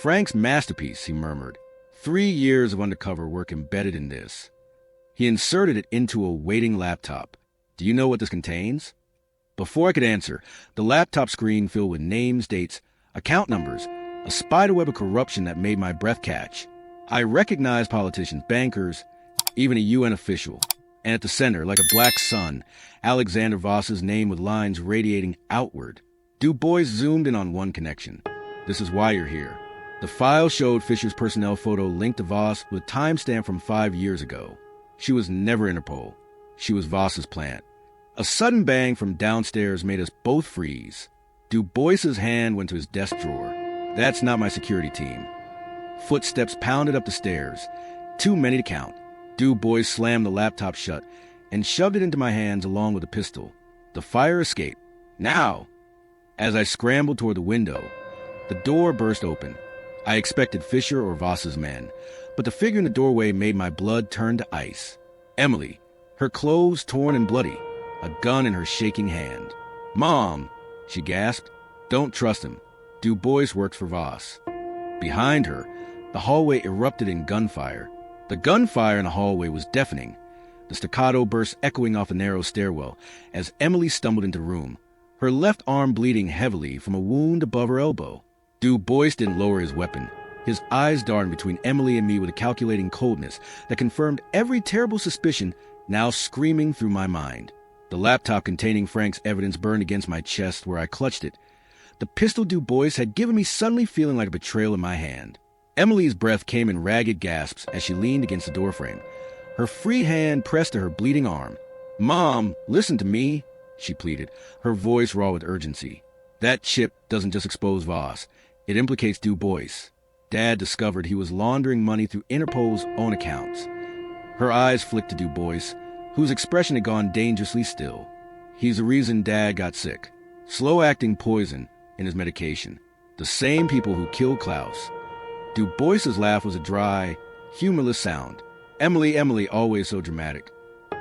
Frank's masterpiece, he murmured. 3 years of undercover work embedded in this. He inserted it into a waiting laptop. Do you know what this contains? Before I could answer, the laptop screen filled with names, dates, account numbers, a spiderweb of corruption that made my breath catch. I recognized politicians, bankers, even a UN official. And at the center, like a black sun, Alexander Voss's name with lines radiating outward. Dubois zoomed in on one connection. This is why you're here. The file showed Fisher's personnel photo linked to Voss with a timestamp from 5 years ago. She was never Interpol. She was Voss's plant. A sudden bang from downstairs made us both freeze. Dubois's hand went to his desk drawer. That's not my security team. Footsteps pounded up the stairs, too many to count. Dubois slammed the laptop shut and shoved it into my hands along with a pistol. The fire escape. Now! As I scrambled toward the window, the door burst open. I expected Fisher or Voss's men, but the figure in the doorway made my blood turn to ice. Emily, her clothes torn and bloody, a gun in her shaking hand. Mom, she gasped. Don't trust him. Dubois works for Voss. Behind her, the hallway erupted in gunfire. The gunfire in the hallway was deafening, the staccato burst echoing off the narrow stairwell as Emily stumbled into the room, her left arm bleeding heavily from a wound above her elbow. Dubois didn't lower his weapon, his eyes darting between Emily and me with a calculating coldness that confirmed every terrible suspicion now screaming through my mind. The laptop containing Frank's evidence burned against my chest where I clutched it. The pistol Dubois had given me suddenly feeling like a betrayal in my hand. Emily's breath came in ragged gasps as she leaned against the doorframe. Her free hand pressed to her bleeding arm. Mom, listen to me, she pleaded, her voice raw with urgency. That chip doesn't just expose Voss. It implicates Dubois. Dad discovered he was laundering money through Interpol's own accounts. Her eyes flicked to Dubois, whose expression had gone dangerously still. He's the reason Dad got sick. Slow-acting poison in his medication. The same people who killed Klaus. Dubois's laugh was a dry, humorless sound. Emily, always so dramatic.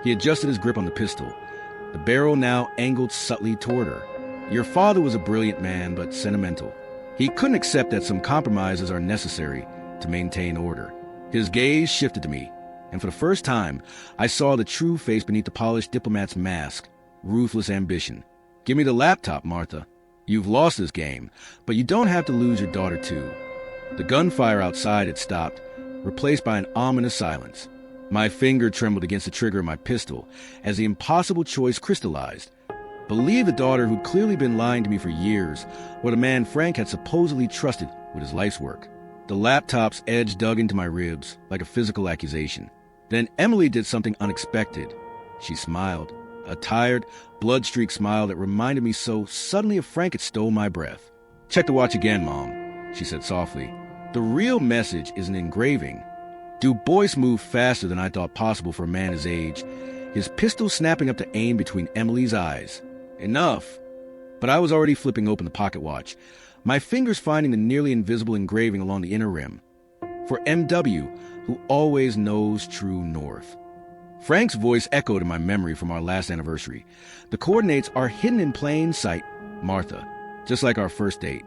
He adjusted his grip on the pistol. The barrel now angled subtly toward her. Your father was a brilliant man, but sentimental. He couldn't accept that some compromises are necessary to maintain order. His gaze shifted to me, and for the first time, I saw the true face beneath the polished diplomat's mask, ruthless ambition. Give me the laptop, Martha. You've lost this game, but you don't have to lose your daughter, too. The gunfire outside had stopped, replaced by an ominous silence. My finger trembled against the trigger of my pistol as the impossible choice crystallized. Believe the daughter who'd clearly been lying to me for years, or the man Frank had supposedly trusted with his life's work. The laptop's edge dug into my ribs like a physical accusation. Then Emily did something unexpected. She smiled, a tired, blood-streaked smile that reminded me so suddenly of Frank had stole my breath. Check the watch again, Mom, she said softly. The real message is an engraving. Dubois moved faster than I thought possible for a man his age, his pistol snapping up to aim between Emily's eyes. Enough. But I was already flipping open the pocket watch, my fingers finding the nearly invisible engraving along the inner rim. For M.W., who always knows true north. Frank's voice echoed in my memory from our last anniversary. The coordinates are hidden in plain sight, Martha, just like our first date.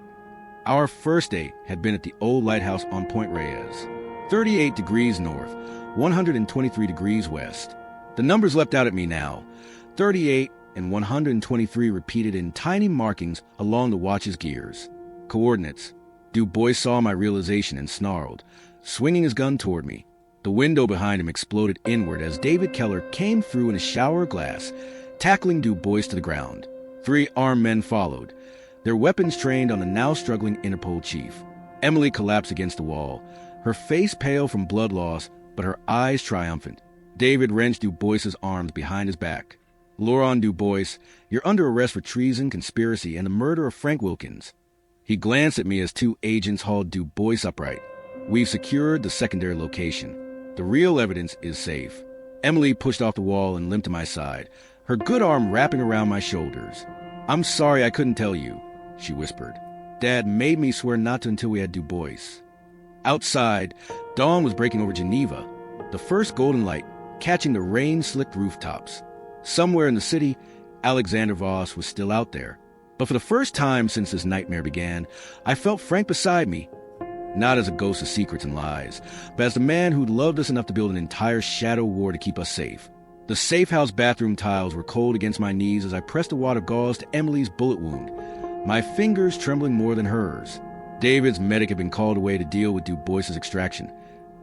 Our first date had been at the old lighthouse on Point Reyes, 38 degrees north, 123 degrees west. The numbers leapt out at me now, 38 and 123 repeated in tiny markings along the watch's gears. Coordinates. Du Bois saw my realization and snarled, swinging his gun toward me. The window behind him exploded inward as David Keller came through in a shower of glass, tackling Du Bois to the ground. 3 armed men followed, their weapons trained on the now struggling Interpol chief. Emily collapsed against the wall, her face pale from blood loss, but her eyes triumphant. David wrenched Du Bois's arms behind his back. Laurent Du Bois, you're under arrest for treason, conspiracy, and the murder of Frank Wilkins. He glanced at me as 2 agents hauled Du Bois upright. We've secured the secondary location. The real evidence is safe. Emily pushed off the wall and limped to my side, her good arm wrapping around my shoulders. I'm sorry I couldn't tell you, she whispered. Dad made me swear not to until we had Du Bois. Outside, dawn was breaking over Geneva, the first golden light catching the rain-slicked rooftops. Somewhere in the city, Alexander Voss was still out there. But for the first time since this nightmare began, I felt Frank beside me. Not as a ghost of secrets and lies, but as the man who'd loved us enough to build an entire shadow war to keep us safe. The safe house bathroom tiles were cold against my knees as I pressed a wad of gauze to Emily's bullet wound, my fingers trembling more than hers. David's medic had been called away to deal with Du Bois's extraction,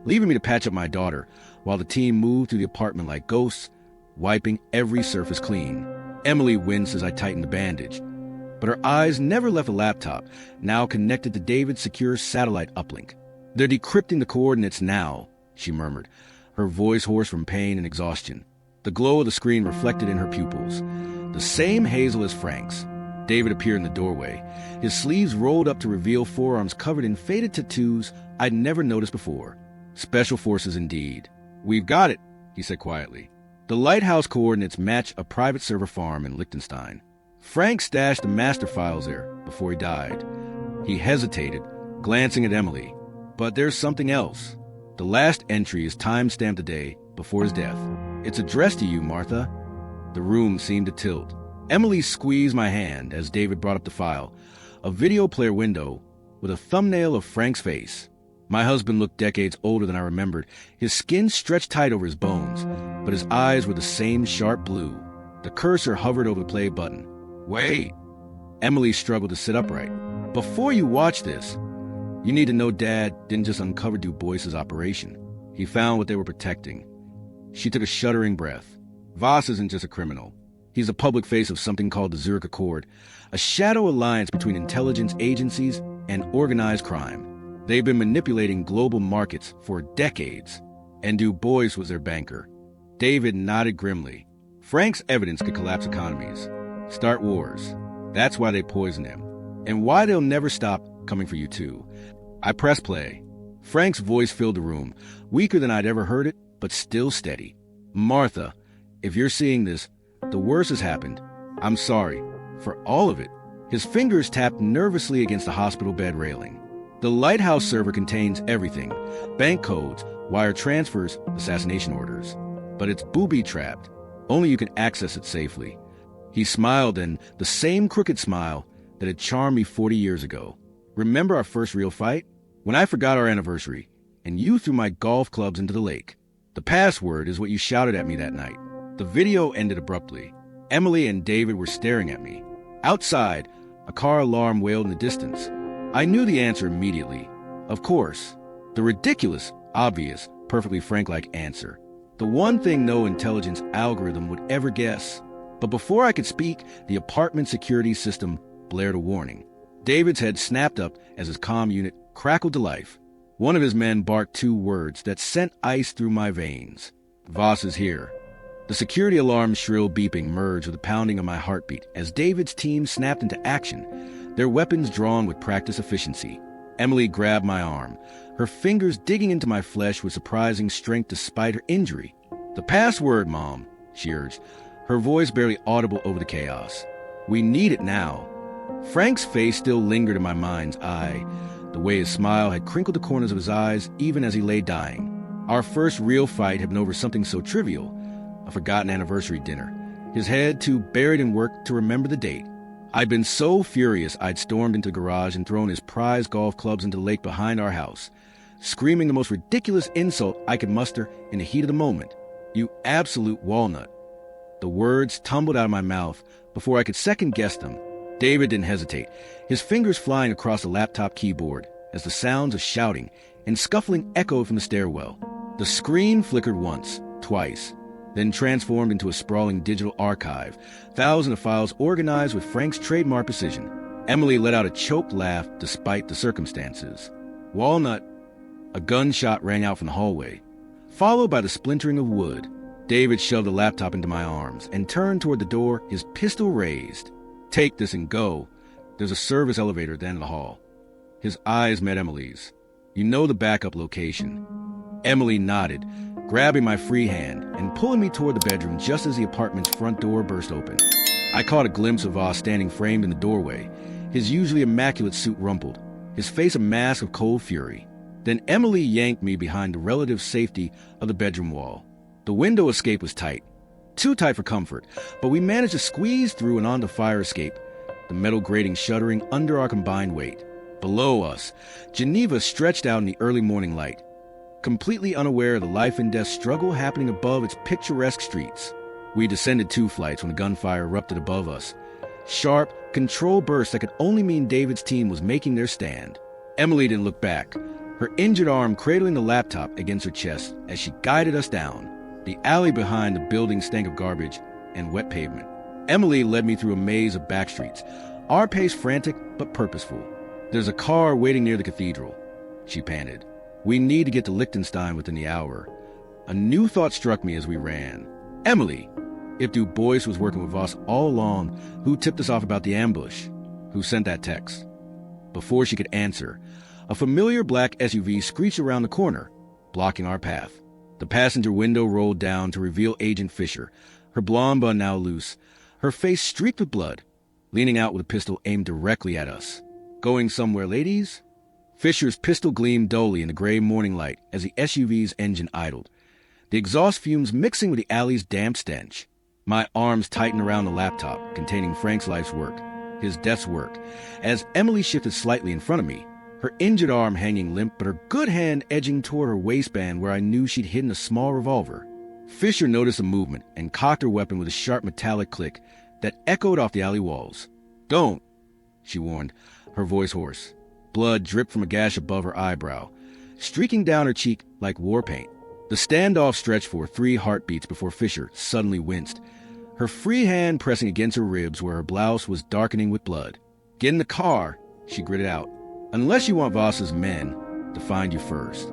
leaving me to patch up my daughter, while the team moved through the apartment like ghosts, wiping every surface clean. Emily winced as I tightened the bandage, but her eyes never left the laptop, now connected to David's secure satellite uplink. They're decrypting the coordinates now, she murmured, her voice hoarse from pain and exhaustion. The glow of the screen reflected in her pupils, the same hazel as Frank's. David appeared in the doorway, his sleeves rolled up to reveal forearms covered in faded tattoos I'd never noticed before. Special forces indeed. We've got it, he said quietly. The lighthouse coordinates match a private server farm in Liechtenstein. Frank stashed the master files there before he died. He hesitated, glancing at Emily. But there's something else. The last entry is time-stamped the day before his death. It's addressed to you, Martha. The room seemed to tilt. Emily squeezed my hand as David brought up the file, a video player window with a thumbnail of Frank's face. My husband looked decades older than I remembered. His skin stretched tight over his bones, but his eyes were the same sharp blue. The cursor hovered over the play button. Wait. Emily struggled to sit upright. Before you watch this, you need to know Dad didn't just uncover Du Bois's operation. He found what they were protecting. She took a shuddering breath. Voss isn't just a criminal. He's the public face of something called the Zurich Accord, a shadow alliance between intelligence agencies and organized crime. They've been manipulating global markets for decades, and Du Bois was their banker. David nodded grimly. Frank's evidence could collapse economies, start wars. That's why they poisoned him, and why they'll never stop coming for you too. I pressed play. Frank's voice filled the room, weaker than I'd ever heard it, but still steady. Martha, if you're seeing this, the worst has happened. I'm sorry. For all of it. His fingers tapped nervously against the hospital bed railing. The lighthouse server contains everything. Bank codes, wire transfers, assassination orders. But it's booby-trapped. Only you can access it safely. He smiled, and the same crooked smile that had charmed me 40 years ago. Remember our first real fight? When I forgot our anniversary, and you threw my golf clubs into the lake. The password is what you shouted at me that night. The video ended abruptly. Emily and David were staring at me. Outside, a car alarm wailed in the distance. I knew the answer immediately. Of course. The ridiculous, obvious, perfectly Frank-like answer. The one thing no intelligence algorithm would ever guess. But before I could speak, the apartment security system blared a warning. David's head snapped up as his comm unit crackled to life. One of his men barked 2 words that sent ice through my veins. Voss is here. The security alarm's shrill beeping merged with the pounding of my heartbeat as David's team snapped into action, their weapons drawn with practiced efficiency. Emily grabbed my arm, her fingers digging into my flesh with surprising strength despite her injury. The password, Mom, she urged, her voice barely audible over the chaos. We need it now. Frank's face still lingered in my mind's eye, the way his smile had crinkled the corners of his eyes even as he lay dying. Our first real fight had been over something so trivial, a forgotten anniversary dinner, his head too buried in work to remember the date. I'd been so furious I'd stormed into the garage and thrown his prized golf clubs into the lake behind our house, screaming the most ridiculous insult I could muster in the heat of the moment. "You absolute walnut." The words tumbled out of my mouth before I could second-guess them. David didn't hesitate, his fingers flying across the laptop keyboard as the sounds of shouting and scuffling echoed from the stairwell. The screen flickered once, twice, then transformed into a sprawling digital archive, thousands of files organized with Frank's trademark precision. Emily let out a choked laugh despite the circumstances. "Walnut." A gunshot rang out from the hallway, followed by the splintering of wood. David shoved the laptop into my arms and turned toward the door, his pistol raised. "Take this and go. There's a service elevator at the end of the hall." His eyes met Emily's. "You know the backup location." Emily nodded, grabbing my free hand and pulling me toward the bedroom just as the apartment's front door burst open. I caught a glimpse of Voss standing framed in the doorway, his usually immaculate suit rumpled, his face a mask of cold fury. Then Emily yanked me behind the relative safety of the bedroom wall. The window escape was tight, too tight for comfort, but we managed to squeeze through and onto fire escape, the metal grating shuddering under our combined weight. Below us, Geneva stretched out in the early morning light, completely unaware of the life and death struggle happening above its picturesque streets. We descended 2 flights when the gunfire erupted above us. Sharp, controlled bursts that could only mean David's team was making their stand. Emily didn't look back, her injured arm cradling the laptop against her chest as she guided us down. The alley behind the building stank of garbage and wet pavement. Emily led me through a maze of back streets, our pace frantic but purposeful. "There's a car waiting near the cathedral," she panted. "We need to get to Liechtenstein within the hour." A new thought struck me as we ran. Emily! If Du Bois was working with Voss all along, who tipped us off about the ambush? Who sent that text? Before she could answer, a familiar black SUV screeched around the corner, blocking our path. The passenger window rolled down to reveal Agent Fisher, her blonde bun now loose, her face streaked with blood, leaning out with a pistol aimed directly at us. "Going somewhere, ladies?" Fisher's pistol gleamed dully in the gray morning light as the SUV's engine idled, the exhaust fumes mixing with the alley's damp stench. My arms tightened around the laptop containing Frank's life's work, his death's work, as Emily shifted slightly in front of me, her injured arm hanging limp but her good hand edging toward her waistband where I knew she'd hidden a small revolver. Fisher noticed the movement and cocked her weapon with a sharp metallic click that echoed off the alley walls. "Don't," she warned, her voice hoarse. Blood dripped from a gash above her eyebrow, streaking down her cheek like war paint. The standoff stretched for 3 heartbeats before Fisher suddenly winced, her free hand pressing against her ribs where her blouse was darkening with blood. "Get in the car," she gritted out. "Unless you want Voss's men to find you first."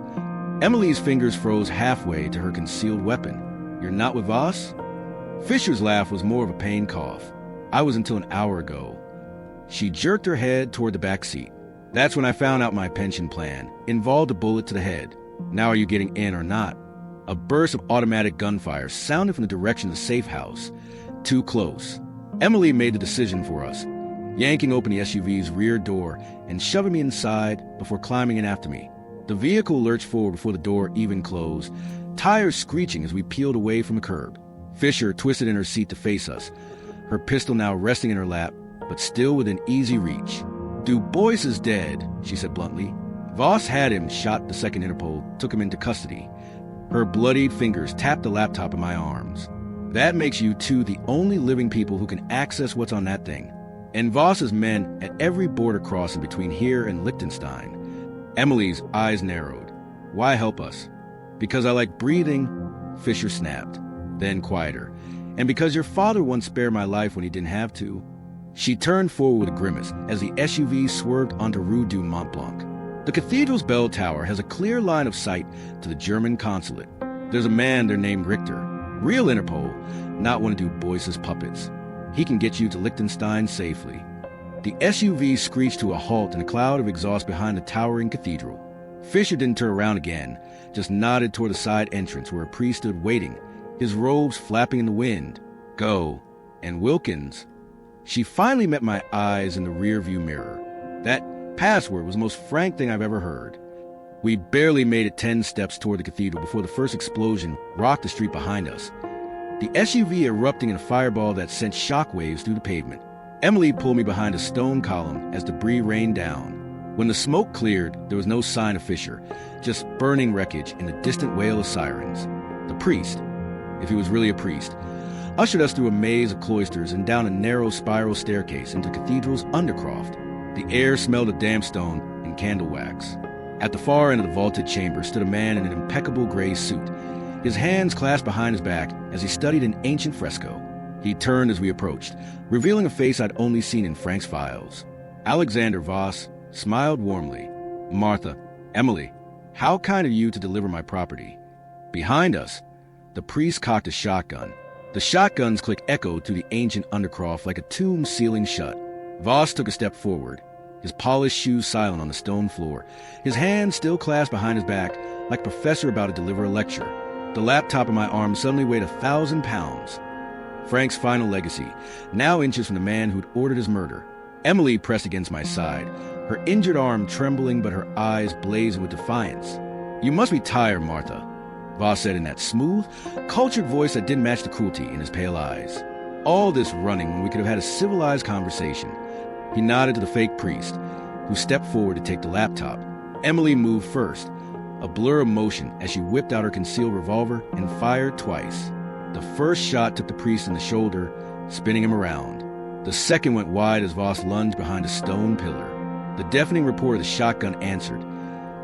Emily's fingers froze halfway to her concealed weapon. "You're not with Voss?" Fisher's laugh was more of a pained cough. "I was until an hour ago." She jerked her head toward the back seat. "That's when I found out my pension plan involved a bullet to the head. Now are you getting in or not?" A burst of automatic gunfire sounded from the direction of the safe house. Too close. Emily made the decision for us, yanking open the SUV's rear door and shoving me inside before climbing in after me. The vehicle lurched forward before the door even closed, tires screeching as we peeled away from the curb. Fisher twisted in her seat to face us, her pistol now resting in her lap, but still within easy reach. "Du Bois is dead," she said bluntly. "Voss had him shot the second Interpol, took him into custody." Her bloodied fingers tapped the laptop in my arms. "That makes you 2 the only living people who can access what's on that thing. And Voss's men at every border crossing between here and Liechtenstein." Emily's eyes narrowed. "Why help us?" "Because I like breathing," Fisher snapped, then quieter. "And because your father once spared my life when he didn't have to." She turned forward with a grimace as the SUV swerved onto Rue du Mont Blanc. The cathedral's bell tower has a clear line of sight to the German consulate. There's a man there named Richter, real Interpol, not one of Du Bois's puppets. He can get you to Liechtenstein safely. The SUV screeched to a halt in a cloud of exhaust behind the towering cathedral. Fisher didn't turn around again, just nodded toward the side entrance where a priest stood waiting, his robes flapping in the wind. "Go." And Wilkins. She finally met my eyes in the rearview mirror. That password was the most frank thing I've ever heard. We barely made it 10 steps toward the cathedral before the first explosion rocked the street behind us, the SUV erupting in a fireball that sent shockwaves through the pavement. Emily pulled me behind a stone column as debris rained down. When the smoke cleared, there was no sign of Fisher, just burning wreckage and a distant wail of sirens. The priest, if he was really a priest, ushered us through a maze of cloisters and down a narrow spiral staircase into the cathedral's undercroft. The air smelled of damp stone and candle wax. At the far end of the vaulted chamber stood a man in an impeccable gray suit, his hands clasped behind his back as he studied an ancient fresco. He turned as we approached, revealing a face I'd only seen in Frank's files. Alexander Voss smiled warmly. "Martha, Emily, how kind of you to deliver my property." Behind us, the priest cocked a shotgun. The shotgun's click echoed through the ancient undercroft like a tomb sealing shut. Voss took a step forward, his polished shoes silent on the stone floor, his hands still clasped behind his back like a professor about to deliver a lecture. The laptop in my arm suddenly weighed 1,000 pounds. Frank's final legacy, now inches from the man who'd ordered his murder. Emily pressed against my side, her injured arm trembling but her eyes blazing with defiance. "You must be tired, Martha," Voss said in that smooth, cultured voice that didn't match the cruelty in his pale eyes. "All this running when we could have had a civilized conversation." He nodded to the fake priest, who stepped forward to take the laptop. Emily moved first, a blur of motion as she whipped out her concealed revolver and fired twice. The first shot took the priest in the shoulder, spinning him around. The second went wide as Voss lunged behind a stone pillar. The deafening report of the shotgun answered,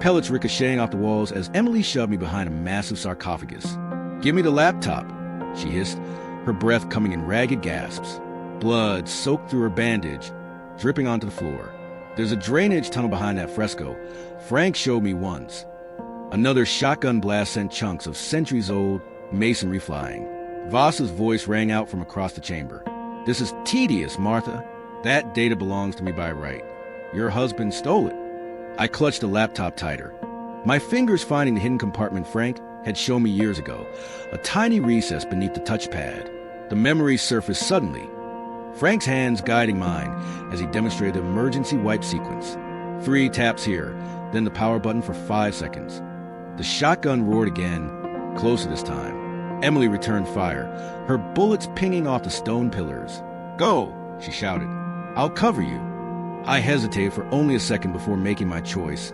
pellets ricocheting off the walls as Emily shoved me behind a massive sarcophagus. "Give me the laptop," she hissed, her breath coming in ragged gasps. Blood soaked through her bandage, dripping onto the floor. "There's a drainage tunnel behind that fresco. Frank showed me once." Another shotgun blast sent chunks of centuries-old masonry flying. Voss's voice rang out from across the chamber. "This is tedious, Martha. That data belongs to me by right. Your husband stole it." I clutched the laptop tighter, my fingers finding the hidden compartment Frank had shown me years ago, a tiny recess beneath the touchpad. The memory surfaced suddenly, Frank's hands guiding mine as he demonstrated the emergency wipe sequence. 3 taps here, then the power button for 5 seconds. The shotgun roared again, closer this time. Emily returned fire, her bullets pinging off the stone pillars. "Go," she shouted. "I'll cover you." I hesitated for only a second before making my choice,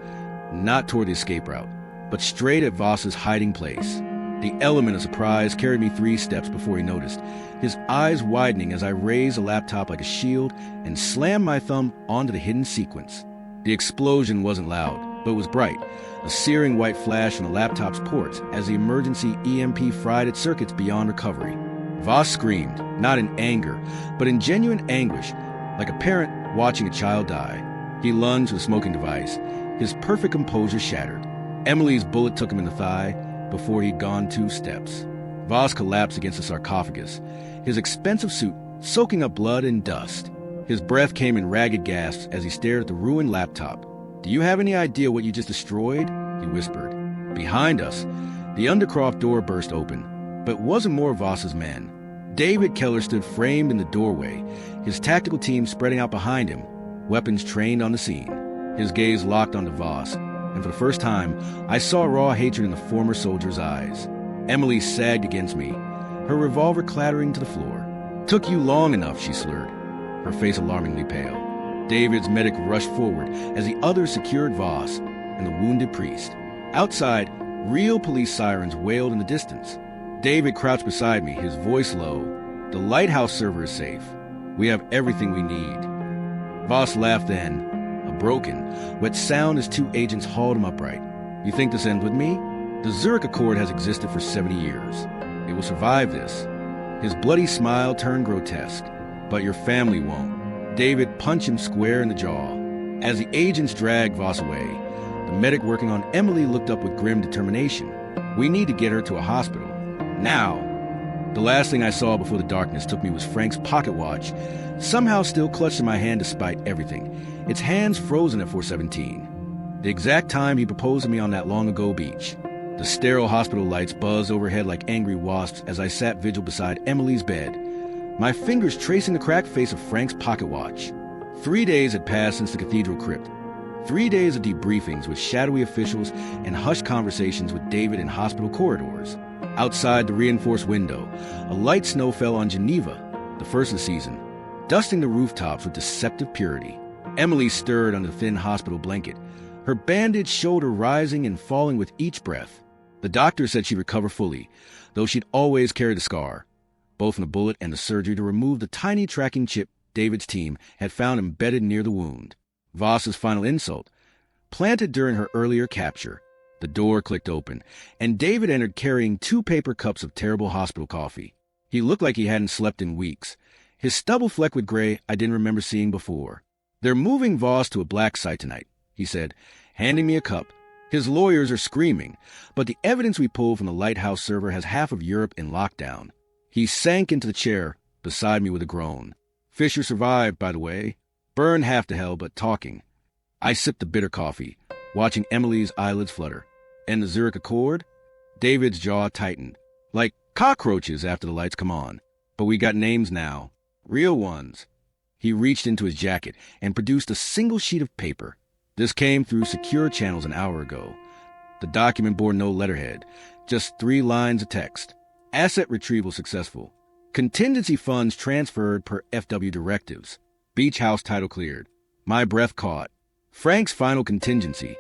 not toward the escape route, but straight at Voss's hiding place. The element of surprise carried me 3 steps before he noticed, his eyes widening as I raised the laptop like a shield and slammed my thumb onto the hidden sequence. The explosion wasn't loud, but it was bright, a searing white flash on the laptop's ports as the emergency EMP fried its circuits beyond recovery. Voss screamed, not in anger, but in genuine anguish, like a parent watching a child die. He lunged with the smoking device, his perfect composure shattered. Emily's bullet took him in the thigh before he'd gone 2 steps. Voss collapsed against the sarcophagus, his expensive suit soaking up blood and dust. His breath came in ragged gasps as he stared at the ruined laptop. "Do you have any idea what you just destroyed?" he whispered. Behind us, the undercroft door burst open, but it wasn't more of Voss's men. David Keller stood framed in the doorway, his tactical team spreading out behind him, weapons trained on the scene. His gaze locked onto Voss, and for the first time, I saw raw hatred in the former soldier's eyes. Emily sagged against me, her revolver clattering to the floor. "Took you long enough," she slurred, her face alarmingly pale. David's medic rushed forward as the others secured Voss and the wounded priest. Outside, real police sirens wailed in the distance. David crouched beside me, his voice low. "The lighthouse server is safe. We have everything we need." Voss laughed then, a broken, wet sound as 2 agents hauled him upright. "You think this ends with me? The Zurich Accord has existed for 70 years. It will survive this." His bloody smile turned grotesque. "But your family won't." David punched him square in the jaw. As the agents dragged Voss away, the medic working on Emily looked up with grim determination. "We need to get her to a hospital. Now." The last thing I saw before the darkness took me was Frank's pocket watch, somehow still clutched in my hand despite everything, its hands frozen at 4:17. The exact time he proposed to me on that long-ago beach. The sterile hospital lights buzzed overhead like angry wasps as I sat vigil beside Emily's bed, my fingers tracing the cracked face of Frank's pocket watch. 3 days had passed since the cathedral crypt. 3 days of debriefings with shadowy officials and hushed conversations with David in hospital corridors. Outside the reinforced window, a light snow fell on Geneva, the first of the season. dusting the rooftops with deceptive purity. Emily stirred under the thin hospital blanket, her bandaged shoulder rising and falling with each breath. The doctor said she'd recover fully, though she'd always carry the scar, both from the bullet and the surgery to remove the tiny tracking chip David's team had found embedded near the wound. Voss's final insult, planted during her earlier capture. The door clicked open, and David entered carrying 2 paper cups of terrible hospital coffee. He looked like he hadn't slept in weeks, his stubble flecked with gray I didn't remember seeing before. "They're moving Voss to a black site tonight," he said, handing me a cup. "His lawyers are screaming, but the evidence we pulled from the lighthouse server has half of Europe in lockdown." He sank into the chair beside me with a groan. "Fisher survived, by the way. Burned half to hell, but talking." I sipped the bitter coffee, watching Emily's eyelids flutter. "And the Zurich Accord?" David's jaw tightened, like cockroaches after the lights come on. "But we got names now. Real ones." He reached into his jacket and produced a single sheet of paper. "This came through secure channels an hour ago." The document bore no letterhead, just 3 lines of text. "Asset retrieval successful. Contingency funds transferred per FW directives. Beach house title cleared." My breath caught. Frank's final contingency,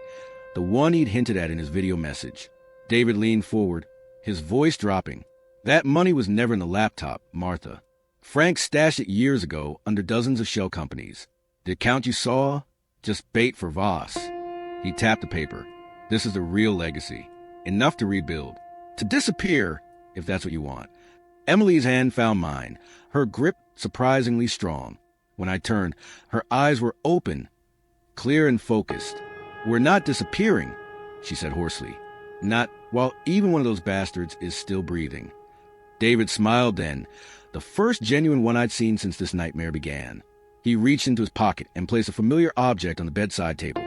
the one he'd hinted at in his video message. David leaned forward, his voice dropping. "That money was never in the laptop, Martha. Frank stashed it years ago under dozens of shell companies. The account you saw? Just bait for Voss." He tapped the paper. "This is the real legacy. Enough to rebuild. To disappear, if that's what you want." Emily's hand found mine, her grip surprisingly strong. When I turned, her eyes were open, clear and focused. "We're not disappearing," she said hoarsely. "Not while even one of those bastards is still breathing." David smiled then, the first genuine one I'd seen since this nightmare began. He reached into his pocket and placed a familiar object on the bedside table.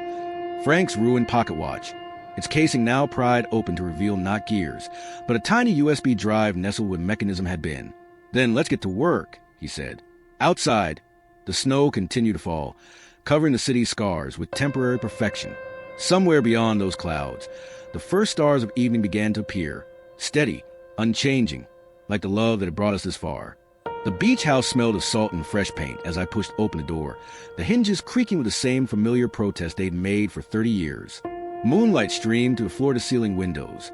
Frank's ruined pocket watch, its casing now pried open to reveal not gears, but a tiny USB drive nestled where mechanism had been. "Then let's get to work," he said. Outside, the snow continued to fall, covering the city's scars with temporary perfection. Somewhere beyond those clouds, the first stars of evening began to appear, steady, unchanging, like the love that had brought us this far. The beach house smelled of salt and fresh paint as I pushed open the door, the hinges creaking with the same familiar protest they'd made for 30 years. Moonlight streamed through the floor-to-ceiling windows,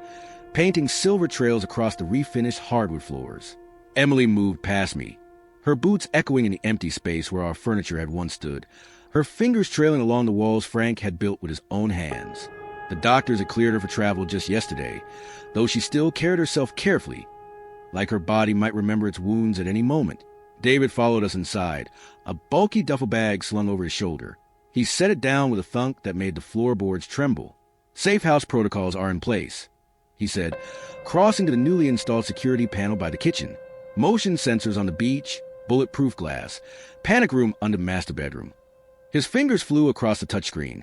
painting silver trails across the refinished hardwood floors. Emily moved past me, her boots echoing in the empty space where our furniture had once stood, her fingers trailing along the walls Frank had built with his own hands. The doctors had cleared her for travel just yesterday, though she still carried herself carefully, like her body might remember its wounds at any moment. David followed us inside, a bulky duffel bag slung over his shoulder. He set it down with a thunk that made the floorboards tremble. "Safe house protocols are in place," he said, crossing to the newly installed security panel by the kitchen. "Motion sensors on the beach, bulletproof glass, panic room under master bedroom." His fingers flew across the touchscreen,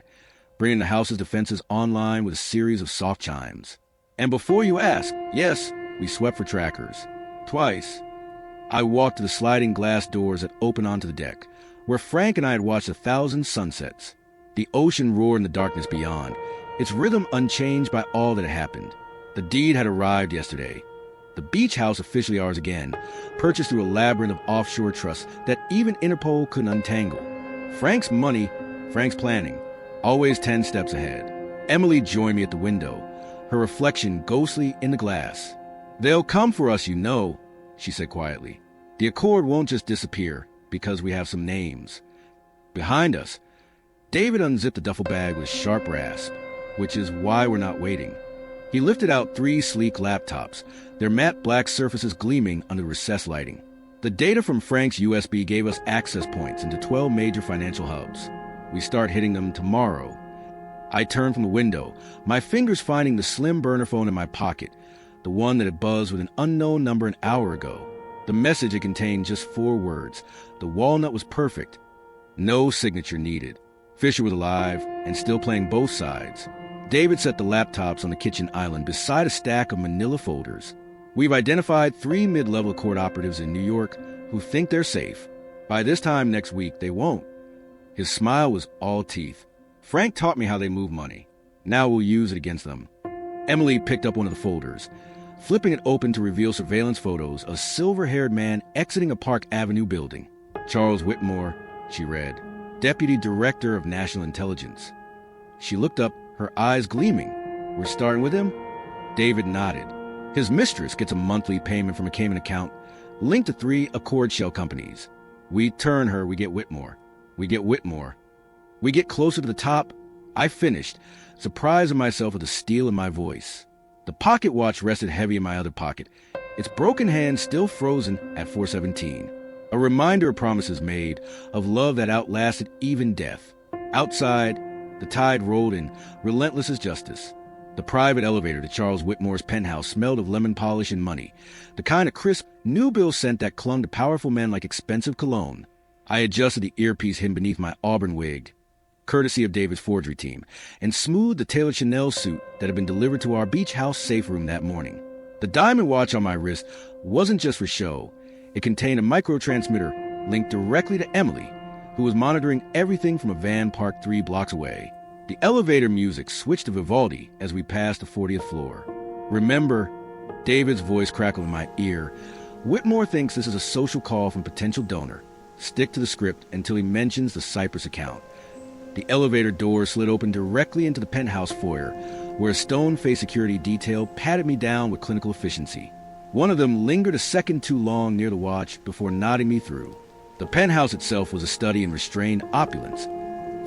bringing the house's defenses online with a series of soft chimes. "And before you ask, yes, we swept for trackers. Twice." I walked to the sliding glass doors that opened onto the deck, where Frank and I had watched 1,000 sunsets. The ocean roared in the darkness beyond, its rhythm unchanged by all that had happened. The deed had arrived yesterday. The beach house officially ours again, purchased through a labyrinth of offshore trusts that even Interpol couldn't untangle. Frank's money, Frank's planning, always 10 steps ahead. Emily joined me at the window, her reflection ghostly in the glass. "They'll come for us, you know," she said quietly. "The Accord won't just disappear because we have some names." Behind us, David unzipped the duffel bag with a sharp rasp, which is why we're not waiting. He lifted out 3 sleek laptops, their matte black surfaces gleaming under recessed lighting. The data from Frank's USB gave us access points into 12 major financial hubs. We start hitting them tomorrow. I turned from the window, my fingers finding the slim burner phone in my pocket, the one that had buzzed with an unknown number an hour ago. The message had contained just 4 words. The walnut was perfect. No signature needed. Fisher was alive and still playing both sides. David set the laptops on the kitchen island beside a stack of manila folders. "We've identified 3 mid-level court operatives in New York who think they're safe. By this time next week, they won't." His smile was all teeth. "Frank taught me how they move money. Now we'll use it against them." Emily picked up one of the folders, flipping it open to reveal surveillance photos of a silver-haired man exiting a Park Avenue building. Charles Whitmore, she read, Deputy Director of National Intelligence. She looked up, her eyes gleaming. We're starting with him? David nodded. His mistress gets a monthly payment from a Cayman account linked to 3 Accord shell companies. We turn her, we get Whitmore. We get Whitmore. We get closer to the top. I finished, surprised at myself with the steel in my voice. The pocket watch rested heavy in my other pocket, its broken hand still frozen at 4:17. A reminder of promises made, of love that outlasted even death. Outside, the tide rolled in, relentless as justice. The private elevator to Charles Whitmore's penthouse smelled of lemon polish and money, the kind of crisp, new bill scent that clung to powerful men like expensive cologne. I adjusted the earpiece hidden beneath my auburn wig, courtesy of David's forgery team, and smoothed the tailored Chanel suit that had been delivered to our beach house safe room that morning. The diamond watch on my wrist wasn't just for show. It contained a microtransmitter linked directly to Emily, who was monitoring everything from a van parked 3 blocks away. The elevator music switched to Vivaldi as we passed the 40th floor. Remember, David's voice crackled in my ear. Whitmore thinks this is a social call from potential donor. Stick to the script until he mentions the Cyprus account. The elevator door slid open directly into the penthouse foyer, where a stone-faced security detail patted me down with clinical efficiency. One of them lingered a second too long near the watch before nodding me through. The penthouse itself was a study in restrained opulence.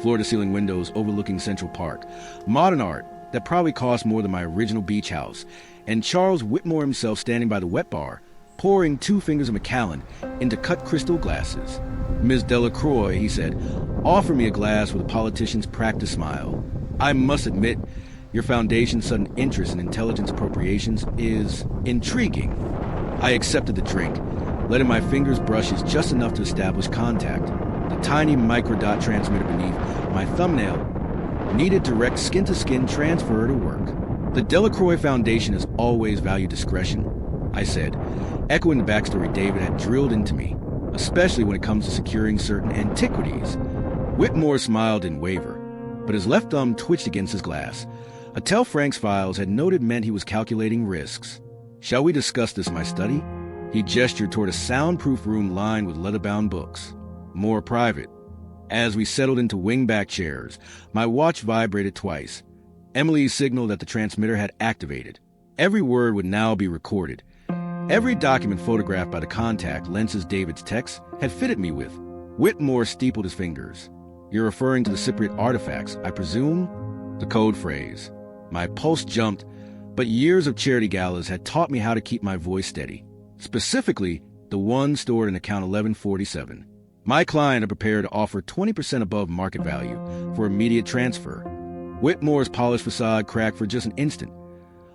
Floor-to-ceiling windows overlooking Central Park, modern art that probably cost more than my original beach house, and Charles Whitmore himself standing by the wet bar, pouring 2 fingers of Macallan into cut crystal glasses. Ms. Delacroix, he said, offer me a glass with a politician's practiced smile. I must admit, your foundation's sudden interest in intelligence appropriations is intriguing. I accepted the drink, letting my fingers brushes just enough to establish contact. The tiny microdot transmitter beneath my thumbnail needed direct skin-to-skin transfer to work. The Delacroix Foundation has always valued discretion, I said, echoing the backstory David had drilled into me, especially when it comes to securing certain antiquities. Whitmore's smile didn't waver, but his left thumb twitched against his glass. A tell Frank's files had noted meant he was calculating risks. Shall we discuss this in my study? He gestured toward a soundproof room lined with leather-bound books. More private. As we settled into wing-back chairs, my watch vibrated twice. Emily signaled that the transmitter had activated. Every word would now be recorded. Every document photographed by the contact lenses David's text had fitted me with. Whitmore steepled his fingers. You're referring to the Cypriot artifacts, I presume? The code phrase. My pulse jumped, but years of charity galas had taught me how to keep my voice steady. Specifically, the one stored in account 1147. My client had prepared to offer 20% above market value for immediate transfer. Whitmore's polished facade cracked for just an instant,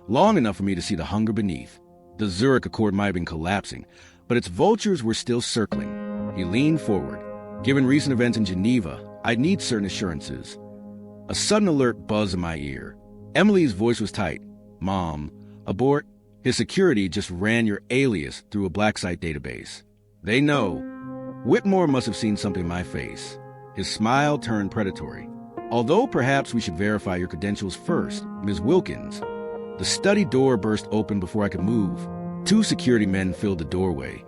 long enough for me to see the hunger beneath. The Zurich Accord might have been collapsing, but its vultures were still circling. He leaned forward. Given recent events in Geneva, I'd need certain assurances. A sudden alert buzzed in my ear. Emily's voice was tight. Mom, abort. His security just ran your alias through a black site database. They know. Whitmore must have seen something in my face. His smile turned predatory. Although perhaps we should verify your credentials first, Ms. Wilkins. The study door burst open before I could move. 2 security men filled the doorway,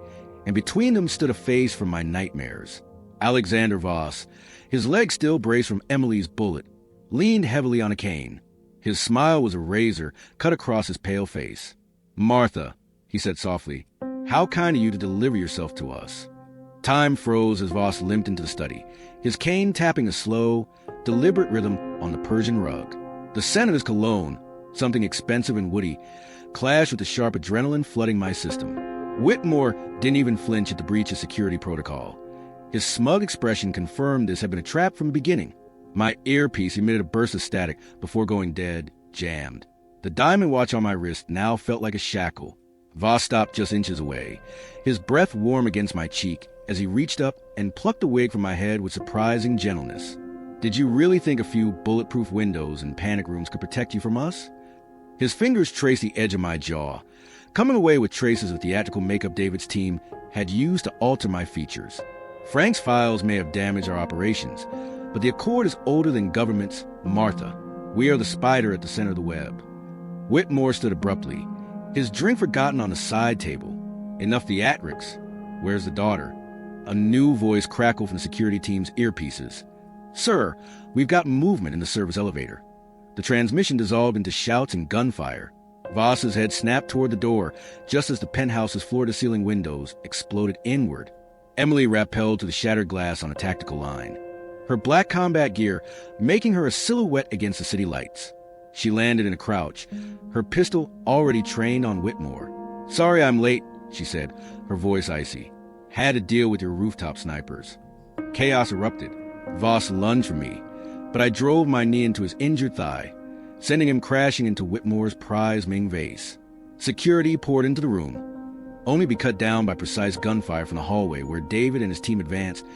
and between them stood a face from my nightmares. Alexander Voss, his leg still braced from Emily's bullet, leaned heavily on a cane. His smile was a razor cut across his pale face. Martha, he said softly, how kind of you to deliver yourself to us. Time froze as Voss limped into the study, his cane tapping a slow, deliberate rhythm on the Persian rug. The scent of his cologne, something expensive and woody, clashed with the sharp adrenaline flooding my system. Whitmore didn't even flinch at the breach of security protocol. His smug expression confirmed this had been a trap from the beginning. My earpiece emitted a burst of static before going dead, jammed. The diamond watch on my wrist now felt like a shackle. Voss stopped just inches away, his breath warm against my cheek as he reached up and plucked the wig from my head with surprising gentleness. Did you really think a few bulletproof windows and panic rooms could protect you from us? His fingers traced the edge of my jaw, coming away with traces of theatrical makeup David's team had used to alter my features. Frank's files may have damaged our operations, but the Accord is older than government's Martha. We are the spider at the center of the web. Whitmore stood abruptly, his drink forgotten on the side table. Enough theatrics. Where's the daughter? A new voice crackled from the security team's earpieces. "Sir, we've got movement in the service elevator." The transmission dissolved into shouts and gunfire. Voss's head snapped toward the door just as the penthouse's floor-to-ceiling windows exploded inward. Emily rappelled to the shattered glass on a tactical line, her black combat gear making her a silhouette against the city lights. She landed in a crouch, her pistol already trained on Whitmore. "Sorry I'm late," she said, her voice icy. "Had to deal with your rooftop snipers." Chaos erupted. Voss lunged for me, but I drove my knee into his injured thigh, sending him crashing into Whitmore's prize Ming vase. Security poured into the room, only to be cut down by precise gunfire from the hallway where David and his team advanced,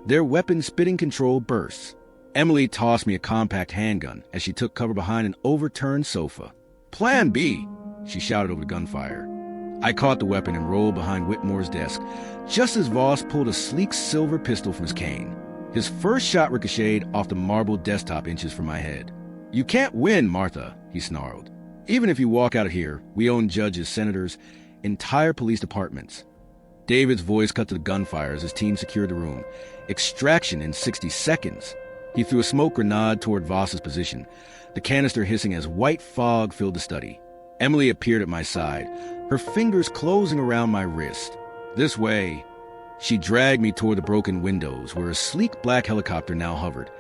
their weapon-spitting control bursts. Emily tossed me a compact handgun as she took cover behind an overturned sofa. "Plan B!" she shouted over the gunfire. I caught the weapon and rolled behind Whitmore's desk, just as Voss pulled a sleek silver pistol from his cane. His first shot ricocheted off the marble desktop inches from my head. "You can't win, Martha," he snarled. "Even if you walk out of here, we own judges, senators, entire police departments." David's voice cut to the gunfire as his team secured the room. Extraction in 60 seconds. He threw a smoke grenade toward Voss's position, the canister hissing as white fog filled the study. Emily appeared at my side, her fingers closing around my wrist. "This way." She dragged me toward the broken windows where a sleek black helicopter now hovered,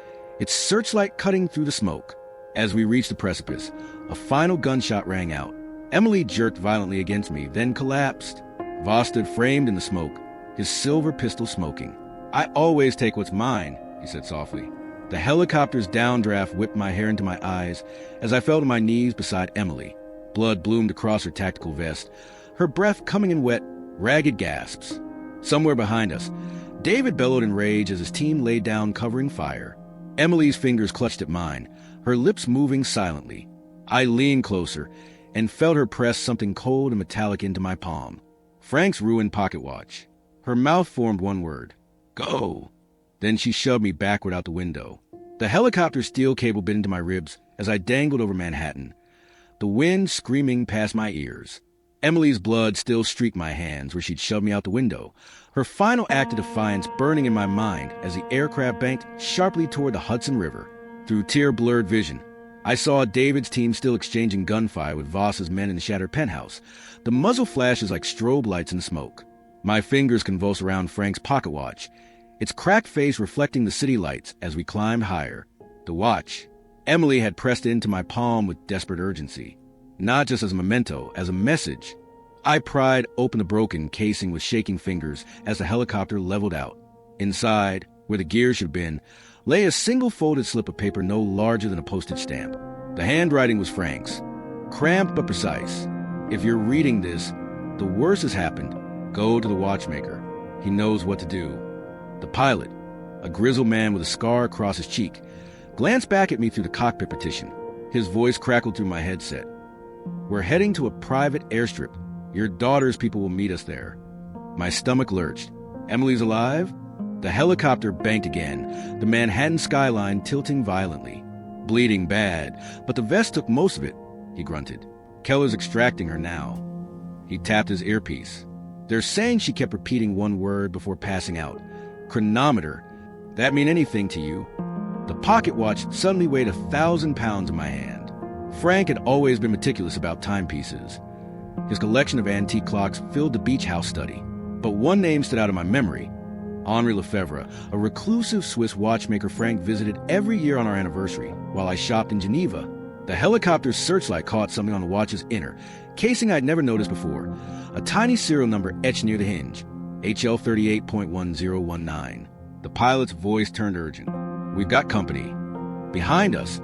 its searchlight cutting through the smoke. As we reached the precipice, a final gunshot rang out. Emily jerked violently against me, then collapsed. Voss stood framed in the smoke, his silver pistol smoking. "I always take what's mine," he said softly. The helicopter's downdraft whipped my hair into my eyes as I fell to my knees beside Emily. Blood bloomed across her tactical vest, her breath coming in wet, ragged gasps. Somewhere behind us, David bellowed in rage as his team laid down covering fire. Emily's fingers clutched at mine, her lips moving silently. I leaned closer and felt her press something cold and metallic into my palm. Frank's ruined pocket watch. Her mouth formed one word. "Go." Then she shoved me backward out the window. The helicopter's steel cable bit into my ribs as I dangled over Manhattan, the wind screaming past my ears. Emily's blood still streaked my hands where she'd shoved me out the window, her final act of defiance burning in my mind as the aircraft banked sharply toward the Hudson River. Through tear-blurred vision, I saw David's team still exchanging gunfire with Voss's men in the shattered penthouse, the muzzle flashes like strobe lights in the smoke. My fingers convulsed around Frank's pocket watch, its cracked face reflecting the city lights as we climbed higher. The watch. Emily had pressed it into my palm with desperate urgency. Not just as a memento, as a message. I pried open the broken casing with shaking fingers as the helicopter leveled out. Inside, where the gear should have been, lay a single folded slip of paper no larger than a postage stamp. The handwriting was Frank's, cramped but precise. "If you're reading this, the worst has happened. Go to the watchmaker. He knows what to do." The pilot, a grizzled man with a scar across his cheek, glanced back at me through the cockpit partition. His voice crackled through my headset. "We're heading to a private airstrip. Your daughter's people will meet us there." My stomach lurched. "Emily's alive?" The helicopter banked again, the Manhattan skyline tilting violently. "Bleeding bad, but the vest took most of it," he grunted. "Keller's extracting her now." He tapped his earpiece. "They're saying she kept repeating one word before passing out. Chronometer. That mean anything to you?" The pocket watch suddenly weighed 1,000 pounds in my hand. Frank had always been meticulous about timepieces. His collection of antique clocks filled the beach house study. But one name stood out in my memory. Henri Lefebvre, a reclusive Swiss watchmaker Frank visited every year on our anniversary while I shopped in Geneva. The helicopter's searchlight caught something on the watch's inner, casing I'd never noticed before. A tiny serial number etched near the hinge. HL 38.1019. The pilot's voice turned urgent. "We've got company." Behind us,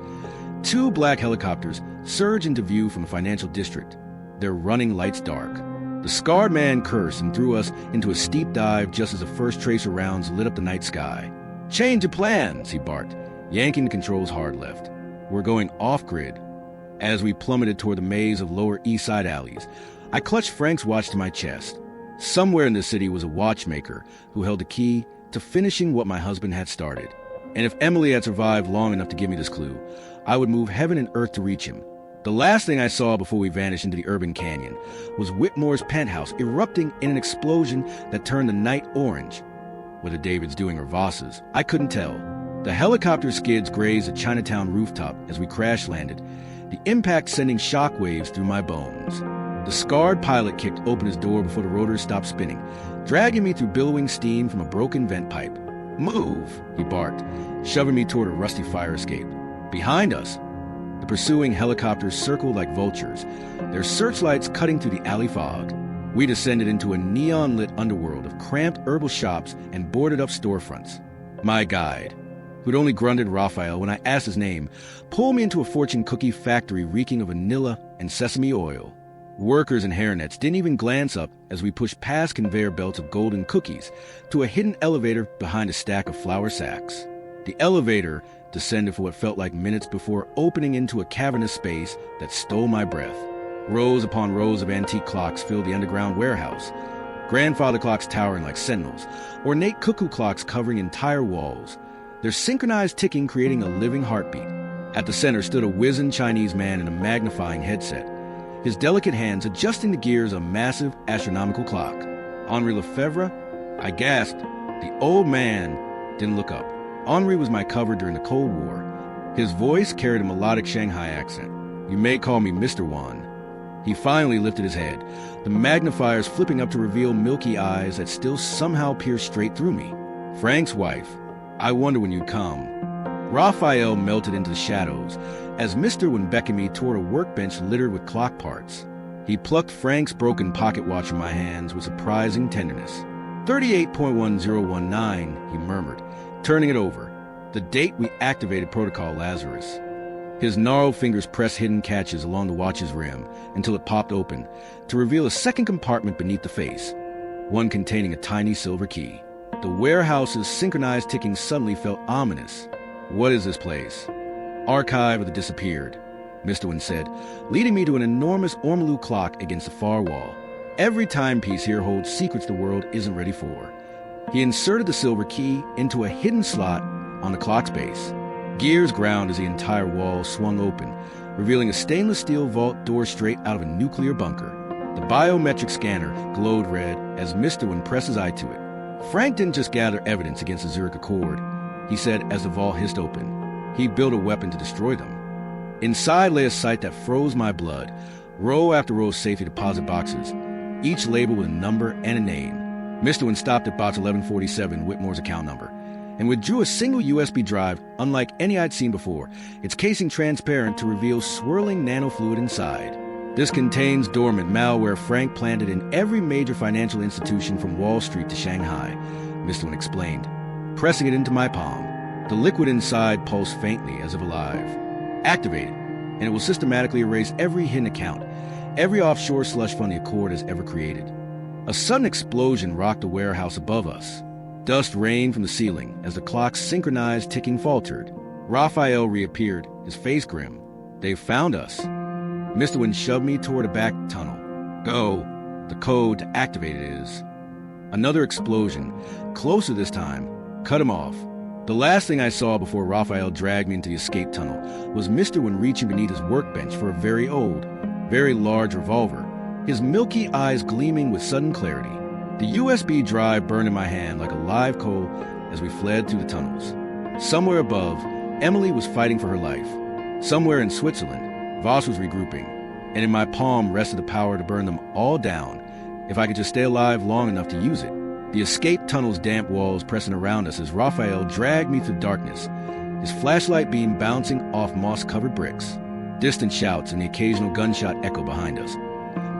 two black helicopters surged into view from the financial district, their running lights dark. The scarred man cursed and threw us into a steep dive just as the first tracer rounds lit up the night sky. "Change of plans," he barked, yanking the controls hard left. "We're going off-grid." As we plummeted toward the maze of Lower East Side alleys, I clutched Frank's watch to my chest. Somewhere in the city was a watchmaker who held the key to finishing what my husband had started. And if Emily had survived long enough to give me this clue, I would move heaven and earth to reach him. The last thing I saw before we vanished into the urban canyon was Whitmore's penthouse erupting in an explosion that turned the night orange. Whether David's doing or Voss's, I couldn't tell. The helicopter skids grazed a Chinatown rooftop as we crash-landed, the impact sending shockwaves through my bones. The scarred pilot kicked open his door before the rotors stopped spinning, dragging me through billowing steam from a broken vent pipe. "Move!" he barked, shoving me toward a rusty fire escape. Behind us, the pursuing helicopters circled like vultures, their searchlights cutting through the alley fog. We descended into a neon-lit underworld of cramped herbal shops and boarded-up storefronts. My guide, who'd only grunted Raphael when I asked his name, pulled me into a fortune cookie factory reeking of vanilla and sesame oil. Workers in hairnets didn't even glance up as we pushed past conveyor belts of golden cookies to a hidden elevator behind a stack of flour sacks. The elevator descended for what felt like minutes before opening into a cavernous space that stole my breath. Rows upon rows of antique clocks filled the underground warehouse. Grandfather clocks towering like sentinels, ornate cuckoo clocks covering entire walls, their synchronized ticking creating a living heartbeat. At the center stood a wizened Chinese man in a magnifying headset, his delicate hands adjusting the gears of a massive astronomical clock. Henri Lefebvre? I gasped. The old man didn't look up. Henri was my cover during the Cold War. His voice carried a melodic Shanghai accent. "You may call me Mr. Wan." He finally lifted his head, the magnifiers flipping up to reveal milky eyes that still somehow pierced straight through me. "Frank's wife. I wonder when you'd come." Raphael melted into the shadows as Mr. Wan beckoned me toward a workbench littered with clock parts. He plucked Frank's broken pocket watch from my hands with surprising tenderness. 38.1019, he murmured, turning it over. The date we activated Protocol Lazarus. His gnarled fingers pressed hidden catches along the watch's rim until it popped open to reveal a second compartment beneath the face, one containing a tiny silver key. The warehouse's synchronized ticking suddenly felt ominous. "What is this place?" "Archive of the Disappeared," Mr. Wan said, leading me to an enormous ormolu clock against the far wall. "Every timepiece here holds secrets the world isn't ready for." He inserted the silver key into a hidden slot on the clock's base. Gears ground as the entire wall swung open, revealing a stainless steel vault door straight out of a nuclear bunker. The biometric scanner glowed red as Mr. Wan pressed his eye to it. "Frank didn't just gather evidence against the Zurich Accord," he said as the vault hissed open. "He built a weapon to destroy them." Inside lay a sight that froze my blood, row after row of safety deposit boxes, each labeled with a number and a name. Mr. Wan stopped at box 1147, Whitmore's account number, and withdrew a single USB drive unlike any I'd seen before, its casing transparent to reveal swirling nanofluid inside. "This contains dormant malware Frank planted in every major financial institution from Wall Street to Shanghai," Mr. Wan explained, pressing it into my palm. The liquid inside pulsed faintly as if alive. "Activate it, and it will systematically erase every hidden account, every offshore slush fund the Accord has ever created." A sudden explosion rocked the warehouse above us. Dust rained from the ceiling as the clock's synchronized ticking faltered. Raphael reappeared, his face grim. "They've found us." Mr. Wan shoved me toward a back tunnel. "Go. The code to activate it is." Another explosion, closer this time, cut him off. The last thing I saw before Raphael dragged me into the escape tunnel was Mr. Wan reaching beneath his workbench for a very old, very large revolver, his milky eyes gleaming with sudden clarity. The USB drive burned in my hand like a live coal as we fled through the tunnels. Somewhere above, Emily was fighting for her life. Somewhere in Switzerland, Voss was regrouping, and in my palm rested the power to burn them all down if I could just stay alive long enough to use it. The escape tunnel's damp walls pressing around us as Raphael dragged me through darkness, his flashlight beam bouncing off moss-covered bricks. Distant shouts and the occasional gunshot echo behind us.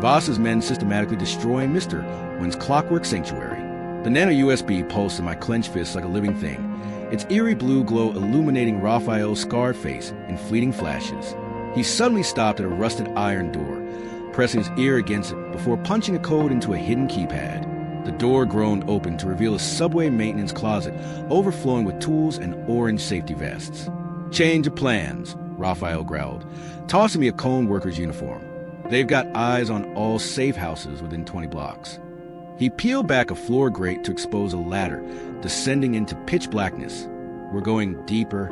Voss's men systematically destroying Mr. Wan's clockwork sanctuary. The nano-USB pulsed in my clenched fist like a living thing, its eerie blue glow illuminating Raphael's scarred face in fleeting flashes. He suddenly stopped at a rusted iron door, pressing his ear against it before punching a code into a hidden keypad. The door groaned open to reveal a subway maintenance closet overflowing with tools and orange safety vests. "Change of plans," Raphael growled, tossing me a cone worker's uniform. "They've got eyes on all safe houses within 20 blocks. He peeled back a floor grate to expose a ladder, descending into pitch blackness. We're going deeper.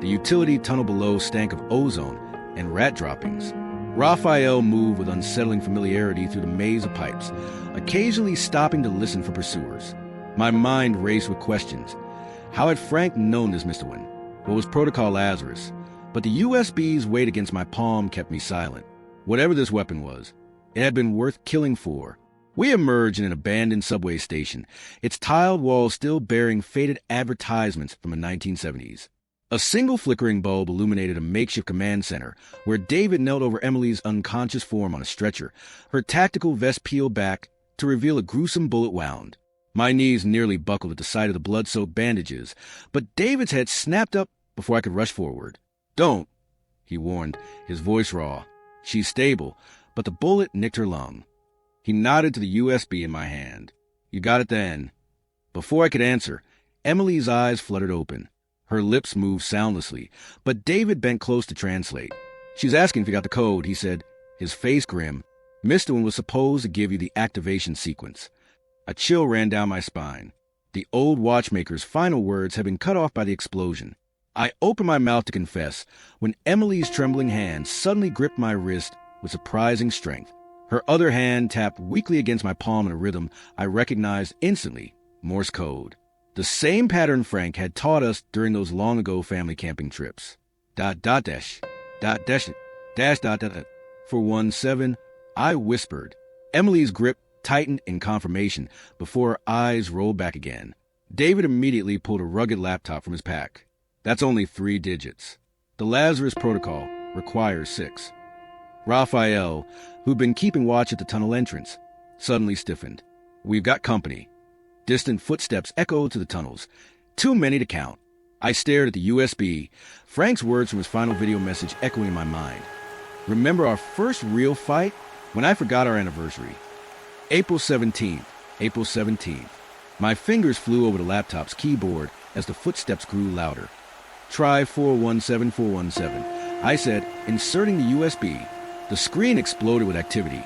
The utility tunnel below stank of ozone and rat droppings. Raphael moved with unsettling familiarity through the maze of pipes, occasionally stopping to listen for pursuers. My mind raced with questions. How had Frank known this Mr. Wynn? What was Protocol Lazarus? But the USB's weight against my palm kept me silent. Whatever this weapon was, it had been worth killing for. We emerged in an abandoned subway station, its tiled walls still bearing faded advertisements from the 1970s. A single flickering bulb illuminated a makeshift command center, where David knelt over Emily's unconscious form on a stretcher, her tactical vest peeled back to reveal a gruesome bullet wound. My knees nearly buckled at the sight of the blood-soaked bandages, but David's head snapped up before I could rush forward. "Don't," he warned, his voice raw. "She's stable," but the bullet nicked her lung. He nodded to the USB in my hand. "You got it then." Before I could answer, Emily's eyes fluttered open. Her lips moved soundlessly, but David bent close to translate. "She's asking if you got the code," he said, his face grim. "Mr. One was supposed to give you the activation sequence." A chill ran down my spine. The old watchmaker's final words had been cut off by the explosion. I opened my mouth to confess when Emily's trembling hand suddenly gripped my wrist with surprising strength. Her other hand tapped weakly against my palm in a rhythm I recognized instantly: Morse code. The same pattern Frank had taught us during those long-ago family camping trips. Dot dot dash. Dot dash dash dot dot dot. For 1-7, I whispered. Emily's grip tightened in confirmation before her eyes rolled back again. David immediately pulled a rugged laptop from his pack. "That's only 3 digits. The Lazarus protocol requires 6. Raphael, who'd been keeping watch at the tunnel entrance, suddenly stiffened. "We've got company." Distant footsteps echoed to the tunnels. Too many to count. I stared at the USB, Frank's words from his final video message echoing in my mind. "Remember our first real fight? When I forgot our anniversary. April 17th. April 17th. My fingers flew over the laptop's keyboard as the footsteps grew louder. "Try 417417, I said, inserting the USB. The screen exploded with activity,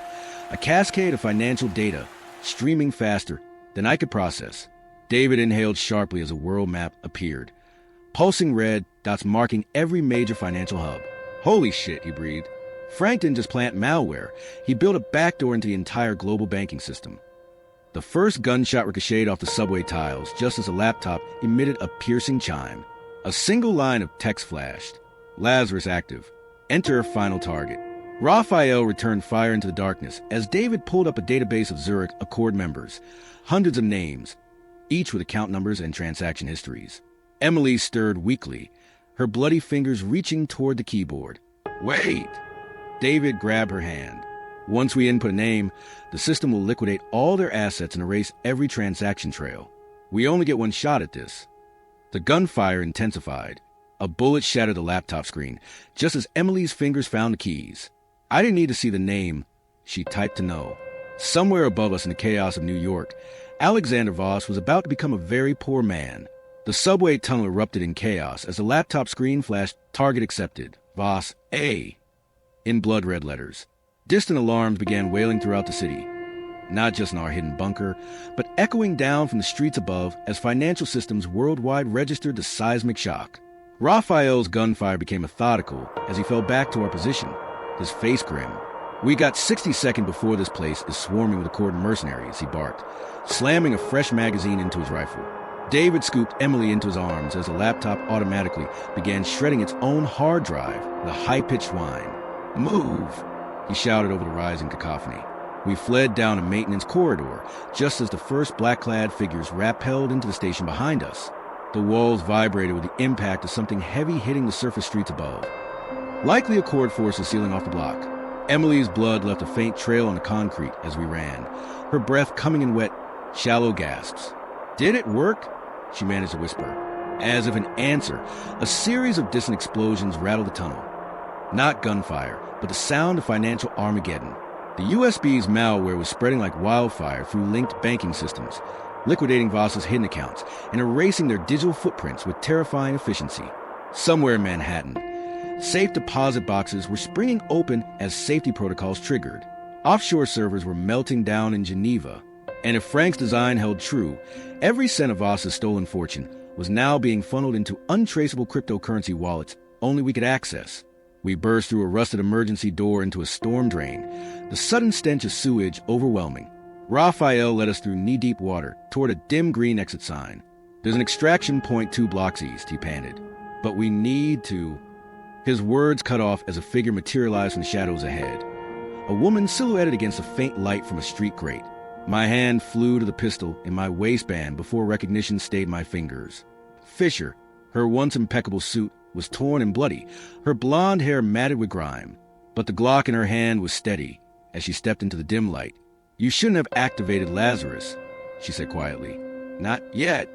a cascade of financial data, streaming faster than I could process. David inhaled sharply as a world map appeared. Pulsing red, dots marking every major financial hub. "Holy shit," he breathed. Frank didn't just plant malware. He built a backdoor into the entire global banking system. The first gunshot ricocheted off the subway tiles just as the laptop emitted a piercing chime. A single line of text flashed. "Lazarus active. Enter final target." Raphael returned fire into the darkness as David pulled up a database of Zurich Accord members. Hundreds of names, each with account numbers and transaction histories. Emily stirred weakly, her bloody fingers reaching toward the keyboard. "Wait!" David grabbed her hand. "Once we input a name, the system will liquidate all their assets and erase every transaction trail. We only get one shot at this." The gunfire intensified. A bullet shattered the laptop screen, just as Emily's fingers found the keys. I didn't need to see the name. She typed to know. Somewhere above us in the chaos of New York, Alexander Voss was about to become a very poor man. The subway tunnel erupted in chaos as the laptop screen flashed "Target accepted. Voss A." in blood-red letters. Distant alarms began wailing throughout the city, not just in our hidden bunker, but echoing down from the streets above as financial systems worldwide registered the seismic shock. Raphael's gunfire became methodical as he fell back to our position, his face grim. "We got 60 seconds before this place is swarming with Accord mercenaries," he barked, slamming a fresh magazine into his rifle. David scooped Emily into his arms as the laptop automatically began shredding its own hard drive with a high-pitched whine. "Move!" he shouted over the rising cacophony. We fled down a maintenance corridor just as the first black-clad figures rappelled into the station behind us. The walls vibrated with the impact of something heavy hitting the surface streets above. Likely Accord forces sealing off the block. Emily's blood left a faint trail on the concrete as we ran, her breath coming in wet, shallow gasps. "Did it work?" she managed to whisper. As if an answer, a series of distant explosions rattled the tunnel. Not gunfire, but the sound of financial Armageddon. The USB's malware was spreading like wildfire through linked banking systems, liquidating Voss's hidden accounts and erasing their digital footprints with terrifying efficiency. Somewhere in Manhattan, safe deposit boxes were springing open as safety protocols triggered. Offshore servers were melting down in Geneva. And if Frank's design held true, every cent of Voss's stolen fortune was now being funneled into untraceable cryptocurrency wallets only we could access. We burst through a rusted emergency door into a storm drain, the sudden stench of sewage overwhelming. Raphael led us through knee-deep water toward a dim green exit sign. There's an extraction point 2 blocks east, he panted. But we need to... His words cut off as a figure materialized from the shadows ahead. A woman silhouetted against a faint light from a street grate. My hand flew to the pistol in my waistband before recognition stayed my fingers. Fisher, her once impeccable suit, was torn and bloody, her blonde hair matted with grime. But the Glock in her hand was steady as she stepped into the dim light. "You shouldn't have activated Lazarus," she said quietly. "Not yet."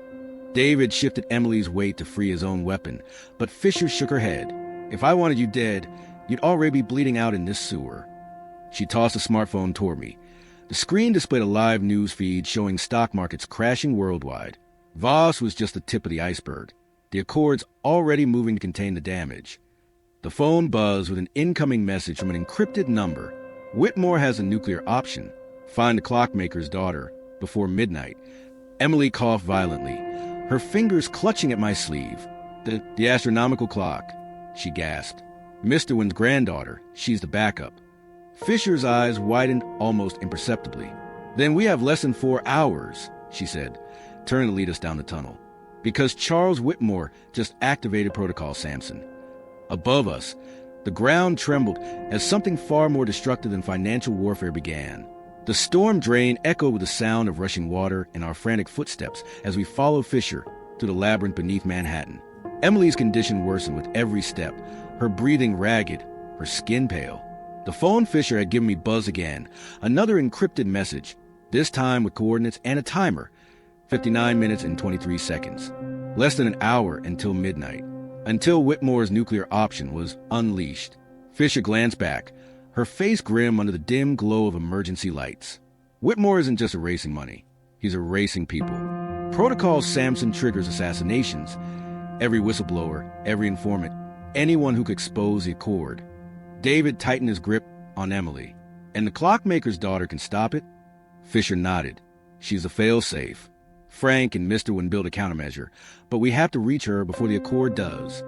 David shifted Emily's weight to free his own weapon, but Fisher shook her head. "If I wanted you dead, you'd already be bleeding out in this sewer." She tossed a smartphone toward me. The screen displayed a live news feed showing stock markets crashing worldwide. Voss was just the tip of the iceberg. The Accord's already moving to contain the damage. The phone buzzed with an incoming message from an encrypted number. "Whitmore has a nuclear option. Find the clockmaker's daughter before midnight." Emily coughed violently, her fingers clutching at my sleeve. The astronomical clock," she gasped. "Mr. Wynn's granddaughter. She's the backup." Fisher's eyes widened almost imperceptibly. "Then we have less than 4 hours," she said, turning to lead us down the tunnel. "Because Charles Whitmore just activated Protocol Samson." Above us, the ground trembled as something far more destructive than financial warfare began. The storm drain echoed with the sound of rushing water and our frantic footsteps as we followed Fisher through the labyrinth beneath Manhattan. Emily's condition worsened with every step, her breathing ragged, her skin pale. The phone Fisher had given me buzzed again, another encrypted message, this time with coordinates and a timer, 59 minutes and 23 seconds. Less than an hour until midnight, until Whitmore's nuclear option was unleashed. Fisher glanced back, her face grim under the dim glow of emergency lights. "Whitmore isn't just erasing money. He's erasing people. Protocol Samson triggers assassinations. Every whistleblower, every informant, anyone who could expose the Accord." David tightened his grip on Emily. "And the clockmaker's daughter can stop it?" Fisher nodded. "She's a fail-safe. Frank and Mr. Wynn built a countermeasure, but we have to reach her before the Accord does."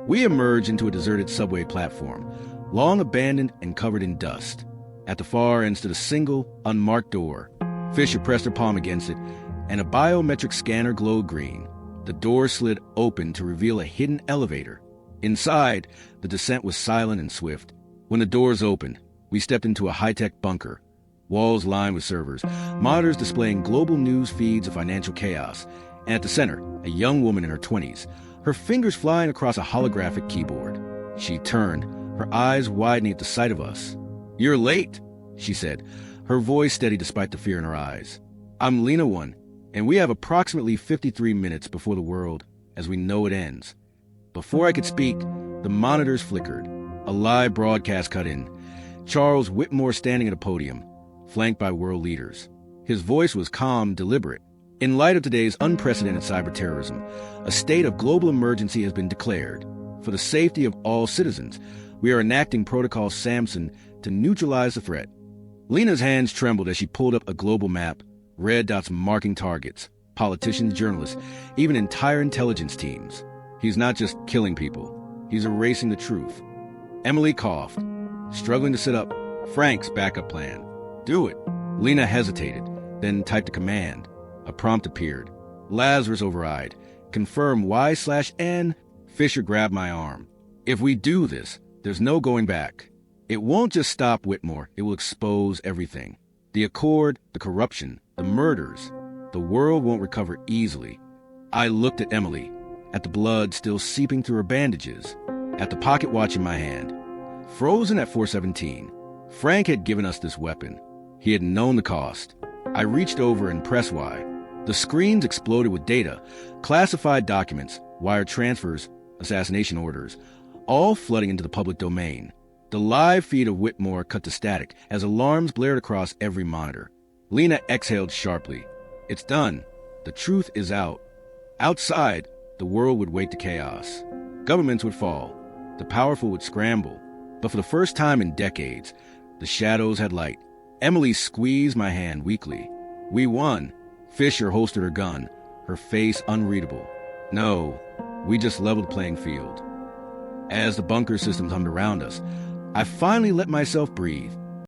We emerged into a deserted subway platform, long abandoned and covered in dust. At the far end stood a single, unmarked door. Fisher pressed her palm against it, and a biometric scanner glowed green. The door slid open to reveal a hidden elevator. Inside, the descent was silent and swift. When the doors opened, we stepped into a high-tech bunker. Walls lined with servers, monitors displaying global news feeds of financial chaos, and at the center, a young woman in her 20s, her fingers flying across a holographic keyboard. She turned, her eyes widening at the sight of us. "You're late," she said, her voice steady despite the fear in her eyes. "I'm Lena One, and we have approximately 53 minutes before the world, as we know it, ends." Before I could speak, the monitors flickered. A live broadcast cut in. Charles Whitmore standing at a podium, flanked by world leaders. His voice was calm, deliberate. "In light of today's unprecedented cyber terrorism, a state of global emergency has been declared. For the safety of all citizens, we are enacting Protocol Samson to neutralize the threat." Lena's hands trembled as she pulled up a global map, red dots marking targets, politicians, journalists, even entire intelligence teams. "He's not just killing people. He's erasing the truth." Emily coughed, struggling to sit up. "Frank's backup plan. Do it." Lena hesitated, then typed a command. A prompt appeared. "Lazarus override. Confirm Y/N." Fisher grabbed my arm. "If we do this, there's no going back. It won't just stop Whitmore, it will expose everything. The Accord, the corruption, the murders. The world won't recover easily." I looked at Emily, at the blood still seeping through her bandages, at the pocket watch in my hand. Frozen at 4:17. Frank had given us this weapon. He had known the cost. I reached over and pressed Y. The screens exploded with data, classified documents, wire transfers, assassination orders, all flooding into the public domain. The live feed of Whitmore cut to static as alarms blared across every monitor. Lena exhaled sharply. "It's done. The truth is out." Outside, the world would wake to chaos. Governments would fall. The powerful would scramble. But for the first time in decades, the shadows had light. Emily squeezed my hand weakly. "We won." Fisher holstered her gun, her face unreadable. "No, we just leveled the playing field." As the bunker systems hummed around us, I finally let myself breathe.